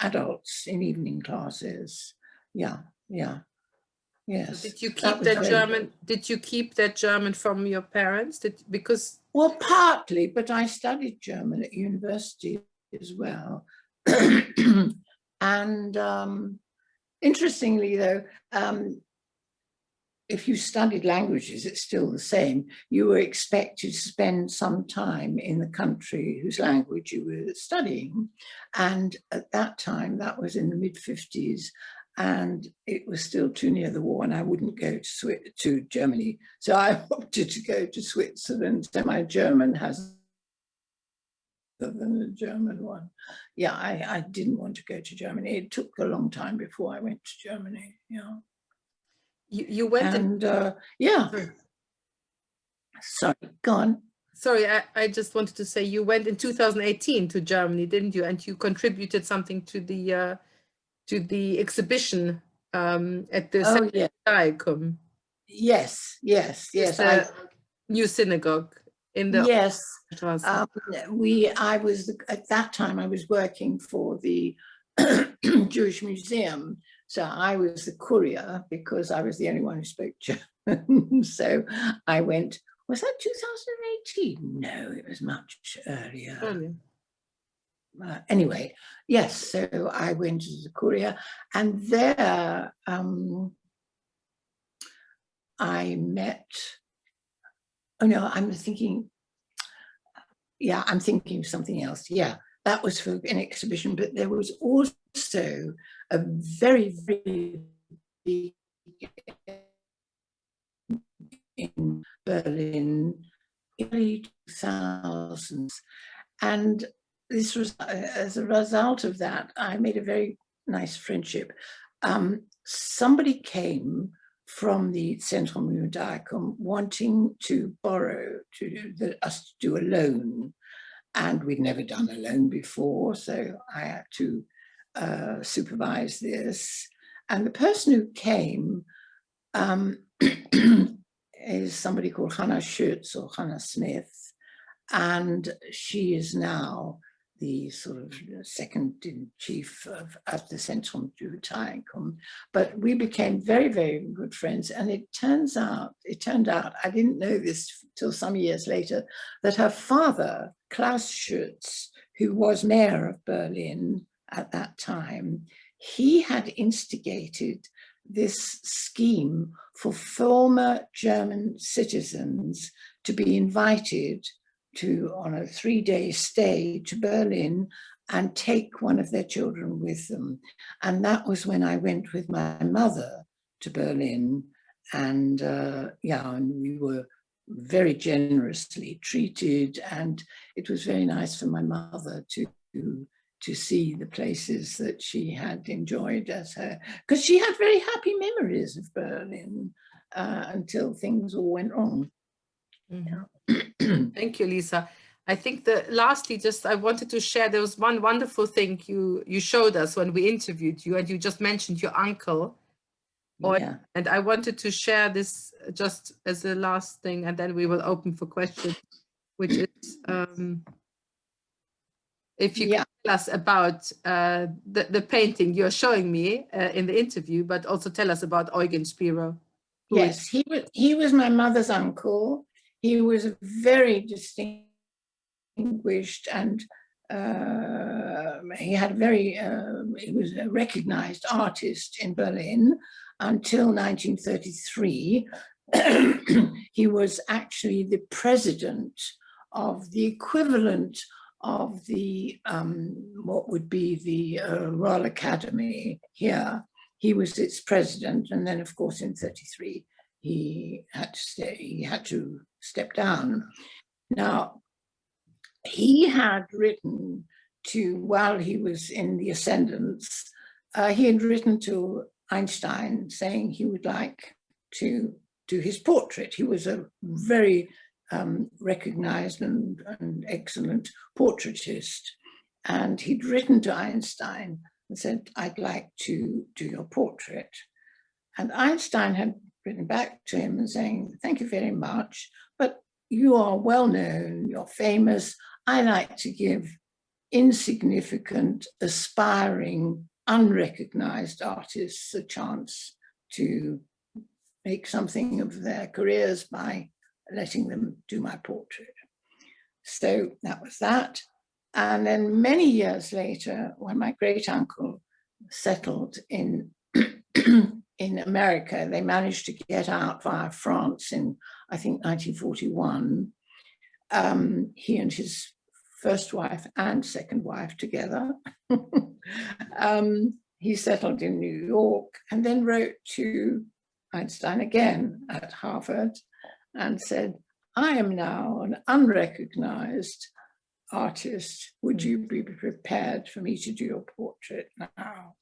adults in evening classes. Yeah. Yes. So did you keep that German? Did you keep that German from your parents? Well, partly, but I studied German at university as well. And interestingly, though, if you studied languages, it's still the same. You were expected to spend some time in the country whose language you were studying. And at that time, that was in the mid-50s, and it was still too near the war, and I wouldn't go to Germany. So I opted to go to Switzerland. So my German has than a German one. Yeah, I didn't want to go to Germany. It took a long time before I went to Germany. Yeah. You went and yeah. Sorry, go on. Sorry, I just wanted to say you went in 2018 to Germany, didn't you? And you contributed something to the exhibition at the Diacum. Yes. The new synagogue in the yes. I was at that time I was working for the Jewish Museum. So I was the courier because I was the only one who spoke German. So I went, was that 2018? No, it was much earlier. Anyway, yes, so I went as a courier, and there I met, I'm thinking of something else. Yeah, that was for an exhibition, but there was also a very, very big in Berlin in the 2000s. And this was, as a result of that, I made a very nice friendship. Somebody came from the Zentrum Judaicum wanting to borrow, us to do a loan. And we'd never done a loan before, so I had to supervise this. And the person who came is somebody called Hannah Schütz or Hannah Smith, and she is now the sort of second-in-chief at the Zentrum Judaicum. But we became very, very good friends, and it turned out, I didn't know this till some years later, that her father, Klaus Schütz, who was mayor of Berlin at that time, he had instigated this scheme for former German citizens to be invited on a 3-day stay to Berlin and take one of their children with them. And that was when I went with my mother to Berlin, and and we were very generously treated, and it was very nice for my mother to see the places that she had enjoyed as her, because she had very happy memories of Berlin until things all went wrong. Mm-hmm. Thank you, Lisa. I think that lastly, just I wanted to share, there was one wonderful thing you showed us when we interviewed you, and you just mentioned your uncle. Yeah. And I wanted to share this just as a last thing, and then we will open for questions, which is if you could tell us about the painting you're showing me in the interview, but also tell us about Eugen Spiro. Yes, he was my mother's uncle. He was a very distinguished and he was a recognized artist in Berlin until 1933. He was actually the president of the equivalent of the what would be the Royal Academy here. He was its president, and then, of course, in 1933, he had to step down. Now, he had written while he was in the ascendance, he had written to Einstein saying he would like to do his portrait. He was a very recognized and excellent portraitist. And he'd written to Einstein and said, I'd like to do your portrait. And Einstein had written back to him and saying, thank you very much, but you are well known, you're famous. I like to give insignificant, aspiring, unrecognized artists a chance to make something of their careers by letting them do my portrait. So that was that. And then many years later, when my great uncle settled in America, they managed to get out via France in, I think, 1941. He and his first wife and second wife together. He settled in New York and then wrote to Einstein again at Harvard and said, I am now an unrecognized artist. Would you be prepared for me to do your portrait now?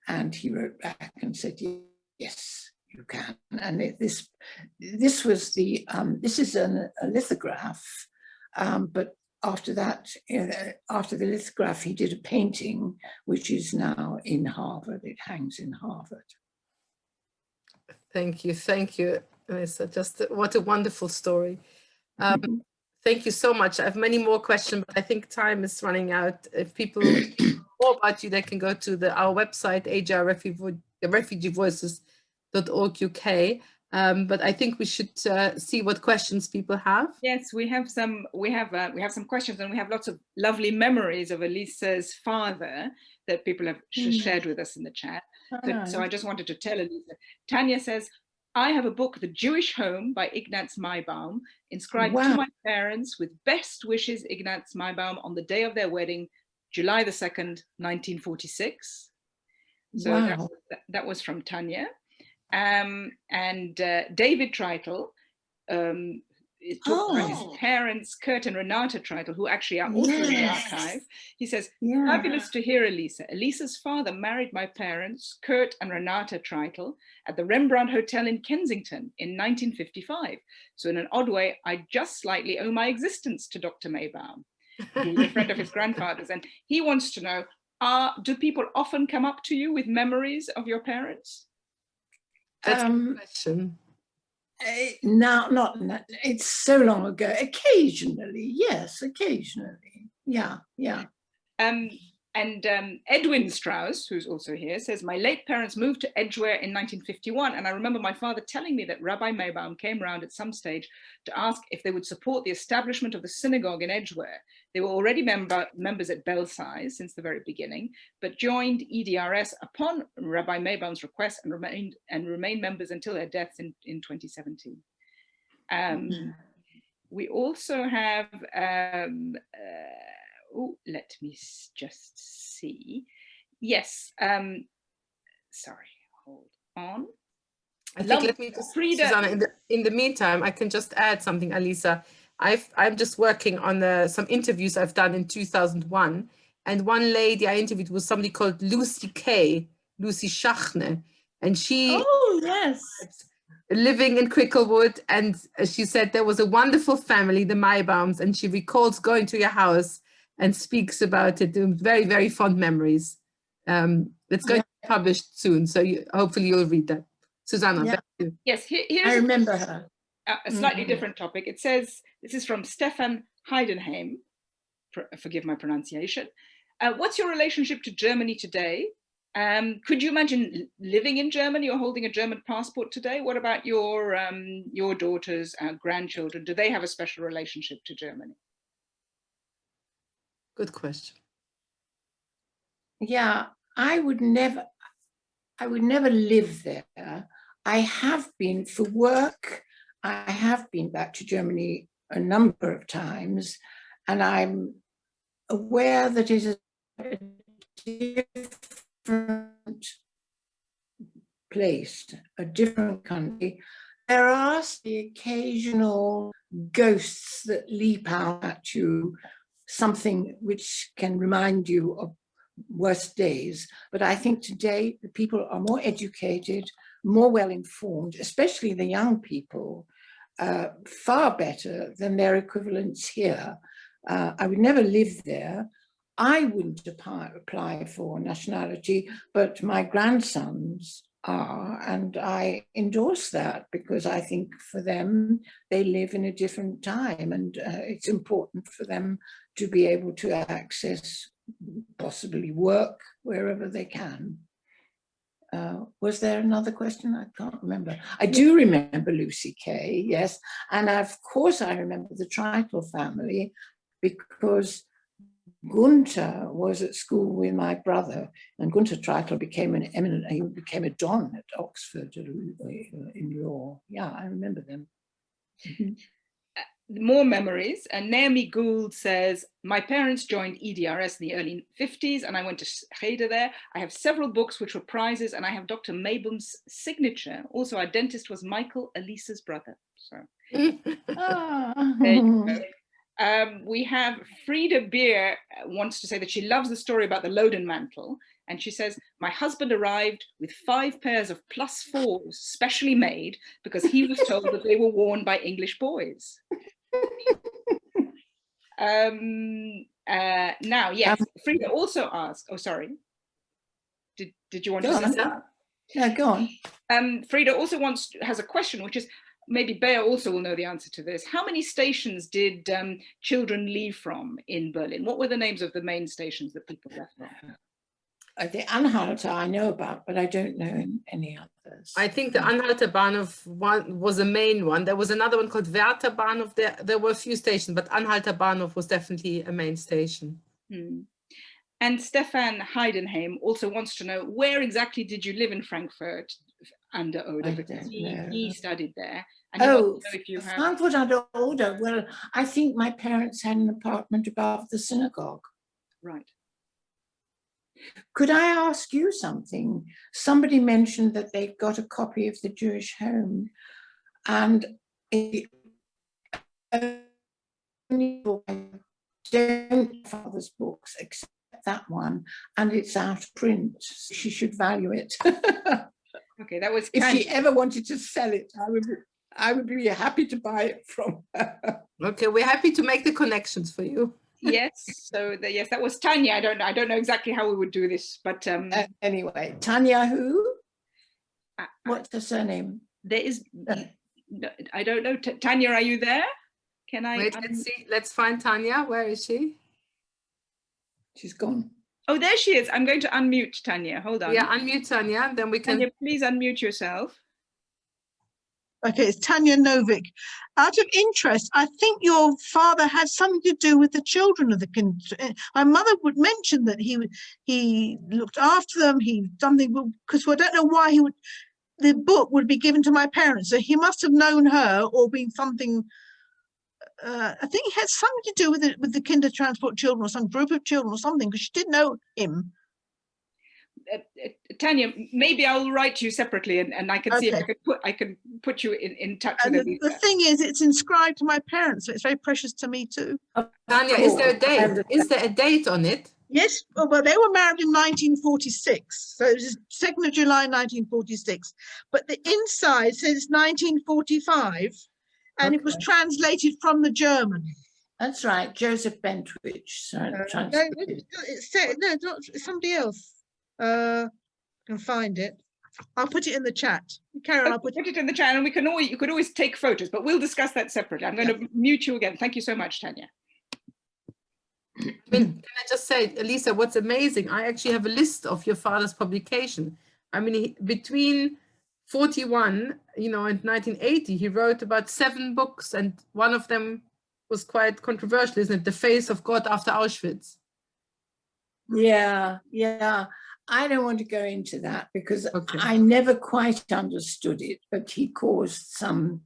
And he wrote back and said, yes, you can. And this was this is a lithograph, but after that, after the lithograph, he did a painting, which is now in Harvard. It hangs in Harvard. Thank you, Alisa. Just what a wonderful story. Thank you so much. I have many more questions, but I think time is running out. If people know more about you, they can go to our website, refugeevoices.org UK. But I think we should see what questions people have. Yes, we have some questions, and we have lots of lovely memories of Alisa's father that people have shared with us in the chat. So I just wanted to tell Alisa. Tanya says, I have a book, The Jewish Home by Ignatz Maybaum, inscribed to my parents with best wishes, Ignatz Maybaum, on the day of their wedding, July the 2nd, 1946. So that was from Tanya. And David Treitel talked about his parents, Kurt and Renata Treitel, who actually are also in the archive. He says, fabulous to hear Alisa. Alisa's father married my parents, Kurt and Renata Treitel, at the Rembrandt Hotel in Kensington in 1955. So in an odd way, I just slightly owe my existence to Dr. Maybaum, who was a friend of his grandfather's. And he wants to know, do people often come up to you with memories of your parents? That's a good question. No, it's so long ago. Occasionally, yes, occasionally. Yeah. And Edwin Strauss, who's also here, says, my late parents moved to Edgware in 1951. And I remember my father telling me that Rabbi Maybaum came around at some stage to ask if they would support the establishment of the synagogue in Edgware. They were already members at Belsize since the very beginning, but joined EDRS upon Rabbi Maybaum's request and remained members until their deaths in 2017. We also have, let me just see. Yes, sorry, hold on. I think let me just, Susanna, in the meantime, I can just add something, Alisa. I'm just working on some interviews I've done in 2001. And one lady I interviewed was somebody called Lucy Schachne. And she living in Cricklewood, and she said there was a wonderful family, the Maybaums, and she recalls going to your house and speaks about it. Very, very fond memories. It's going to be published soon, so hopefully you'll read that. Susanna, back to you. Yes, here's I remember her. A slightly different topic. It says, this is from Stefan Heidenheim, forgive my pronunciation. What's your relationship to Germany today? Could you imagine living in Germany or holding a German passport today? What about your daughters and grandchildren? Do they have a special relationship to Germany? Good question. Yeah, I would never live there. I have been for work. I have been back to Germany a number of times, and I'm aware that it is a different place, a different country. There are the occasional ghosts that leap out at you, something which can remind you of worse days. But I think today the people are more educated, more well informed, especially the young people, far better than their equivalents here. I would never live there. I wouldn't apply for nationality, but my grandsons are, and I endorse that because I think for them, they live in a different time, and it's important for them to be able to access, possibly work wherever they can. Was there another question? I can't remember. I do remember Lucy Kay, yes. And of course I remember the Treitel family because Gunther was at school with my brother, and Gunther Treitel became he became a don at Oxford in law. Yeah, I remember them. More memories. And Naomi Gould says, my parents joined EDRS in the early 50s and I went to Cheder there. I have several books which were prizes, and I have Dr. Maybaum's signature. Also, our dentist was Michael, Elisa's brother. So there you go. We have Frieda Beer wants to say that she loves the story about the Loden mantle. And she says, my husband arrived with 5 pairs of +4s specially made because he was told that they were worn by English boys. Now, yes, Frieda also asked, oh, sorry. Did you want to say that? Yeah, go on. Frieda also has a question, which is, maybe Bea also will know the answer to this. How many stations did children leave from in Berlin? What were the names of the main stations that people left from? The Anhalter I know about, but I don't know any others. I think the Anhalter Bahnhof one was the main one. There was another one called Werther Bahnhof. There were a few stations, but Anhalter Bahnhof was definitely a main station. And Stefan Heidenheim also wants to know, where exactly did you live in Frankfurt under Oder? Because he studied there. And oh, Frankfurt under Oder. Well, I think my parents had an apartment above the synagogue. Right. Could I ask you something? Somebody mentioned that they got a copy of the Jewish Home, and only book I don't father's books except that one, and it's out of print. She should value it. Okay, that was. If she ever wanted to sell it, I would be happy to buy it from her. Okay, we're happy to make the connections for you. Yes, so yes, that was Tanya. I don't know exactly how we would do this, but anyway, Tanya who? What's her surname? There is, I don't know. Tanya, are you there? Can I? Wait, let's see. Let's find Tanya. Where is she? She's gone. Oh, there she is. I'm going to unmute Tanya. Hold on. Yeah, unmute Tanya. Then we can. Tanya, please unmute yourself. Okay, it's Tanya Novik. Out of interest, I think your father had something to do with the children of the kinder. My mother would mention that he looked after them. He something because I don't know why he would. The book would be given to my parents, so he must have known her or been something. I think he had something to do with the kinder transport children or some group of children or something, because she did know him. Tanya, maybe I'll write you separately, and I can see if I can put you in touch with Elisa. The thing is, it's inscribed to my parents, so it's very precious to me too. Tanya, is there a date? Is there a date on it? Yes, well, they were married in 1946, so it was 2nd of July 1946. But the inside says 1945, and it was translated from the German. That's right, Joseph Bentwich. No, it's not, it's somebody else. I can find it. I'll put it in the chat. Karen, I'll put it in the chat, and you could always take photos, but we'll discuss that separately. I'm going to mute you again. Thank you so much, Tanya. I mean, can I just say, Alisa, what's amazing, I actually have a list of your father's publication. I mean, between 41, you know, and 1980, he wrote about 7 books, and one of them was quite controversial, isn't it? The Face of God After Auschwitz. Yeah. I don't want to go into that because I never quite understood it, but he caused some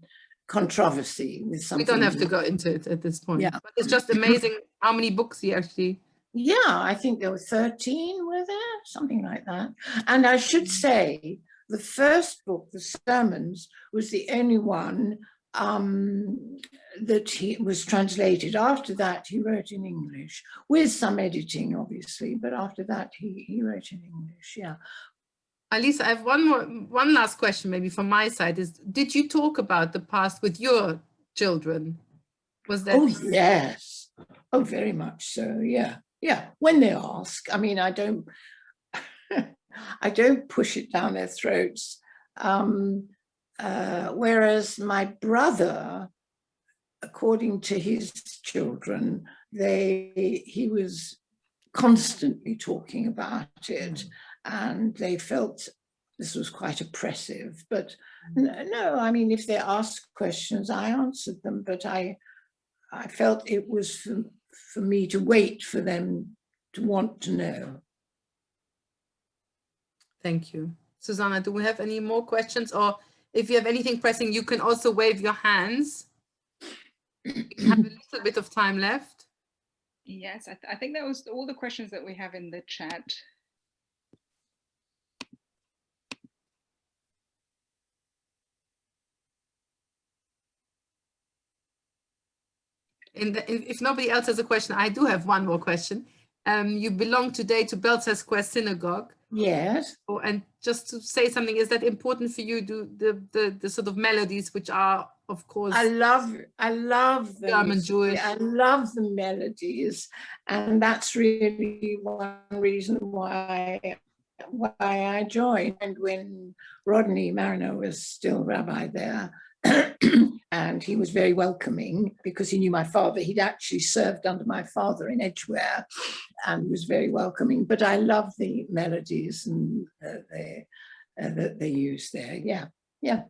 controversy with something. We don't have to go into it at this point. Yeah. But it's just amazing how many books he actually... Yeah, I think there were 13, were there? Something like that. And I should say, the first book, the sermons, was the only one that he was translated. After that, he wrote in English, with some editing, obviously, but after that, he wrote in English, yeah. Alisa, I have one last question maybe from my side is, did you talk about the past with your children? Was that? Oh, yes. Oh, very much so, yeah. Yeah, when they ask. I mean, I don't push it down their throats. Whereas my brother, according to his children, he was constantly talking about it, and they felt this was quite oppressive. But no, I mean, if they asked questions, I answered them, but I felt it was for me to wait for them to want to know. Thank you. Susanna, do we have any more questions? Or if you have anything pressing, you can also wave your hands. We have a little bit of time left. Yes, I think that was all the questions that we have in the chat. If nobody else has a question, I do have one more question. You belong today to Belzer Square Synagogue. Yes. Oh, and just to say something, is that important for you? The sort of melodies, which are, of course, I love the German Jewish. I love the melodies, and that's really one reason why I joined. And when Rodney Mariner was still rabbi there, and he was very welcoming because he knew my father. He'd actually served under my father in Edgware, and was very welcoming. But I love the melodies and that they use there. Yeah.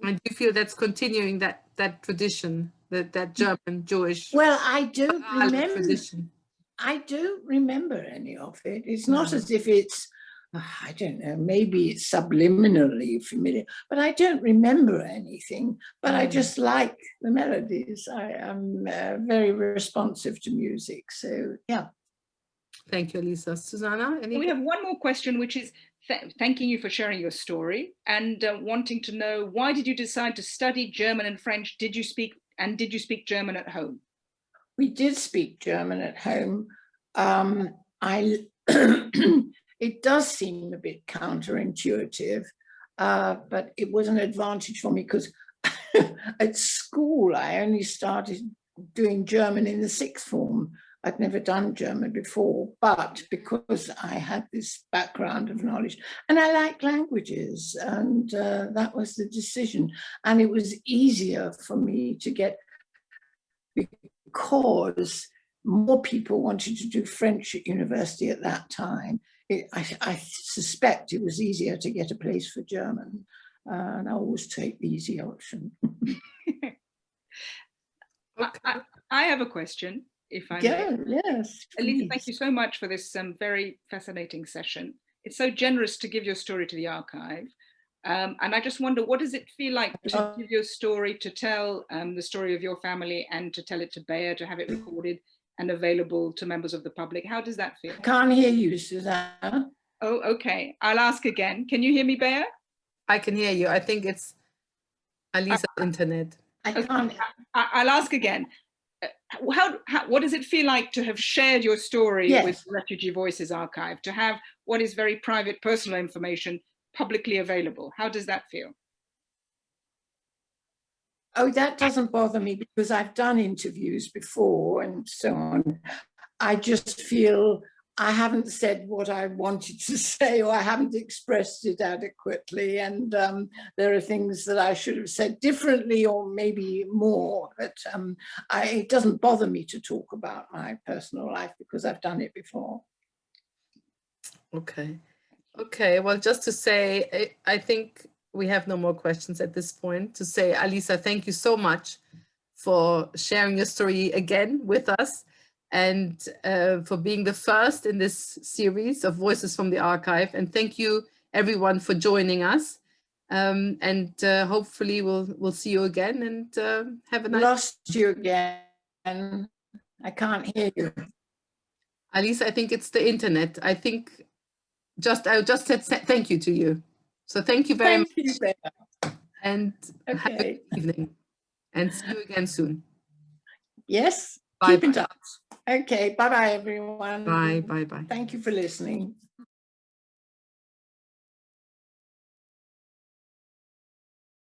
And do you feel that's continuing that tradition, that German Jewish? Well, I don't remember. Tradition. I don't remember any of it. It's not as if it's, I don't know, maybe it's subliminally familiar, but I don't remember anything. But I just like the melodies. I am very responsive to music. So, yeah. Thank you, Alisa. Susanna? We have one more question, which is thanking you for sharing your story and wanting to know, why did you decide to study German and French? Did you speak German at home? We did speak German at home. It does seem a bit counterintuitive, but it was an advantage for me because at school, I only started doing German in the 6th form. I'd never done German before, but because I had this background of knowledge and I like languages, and that was the decision. And it was easier for me to get, because more people wanted to do French at university at that time. I suspect it was easier to get a place for German, and I always take the easy option. I have a question, if I may. Yes. Alisa, thank you so much for this very fascinating session. It's so generous to give your story to the archive. And I just wonder, what does it feel like to give your story, to tell the story of your family, and to tell it to Bea, to have it recorded and available to members of the public? How does that feel? I can't hear you, Susanna. Oh, okay. I'll ask again. Can you hear me, Bea? I can hear you. I think it's Alisa's internet. I can't. I'll ask again. what does it feel like to have shared your story Yes. with Refugee Voices Archive, to have what is very private, personal information publicly available? How does that feel? Oh, that doesn't bother me because I've done interviews before and so on. I just feel I haven't said what I wanted to say, or I haven't expressed it adequately. And there are things that I should have said differently or maybe more. But it doesn't bother me to talk about my personal life because I've done it before. Okay. Okay. Well, just to say, I think we have no more questions at this point. To say, Alisa, thank you so much for sharing your story again with us, and for being the first in this series of Voices from the Archive. And thank you everyone for joining us. And hopefully we'll see you again, and have a nice. Lost you again. I can't hear you. Alisa, I think it's the internet. I think I just said thank you to you. So thank you very much. Thank you, Bea. And have a Okay. good evening. And see you again soon. Yes, Bye keep in bye. touch. Okay, bye-bye, everyone. Bye, bye, bye. Thank you for listening.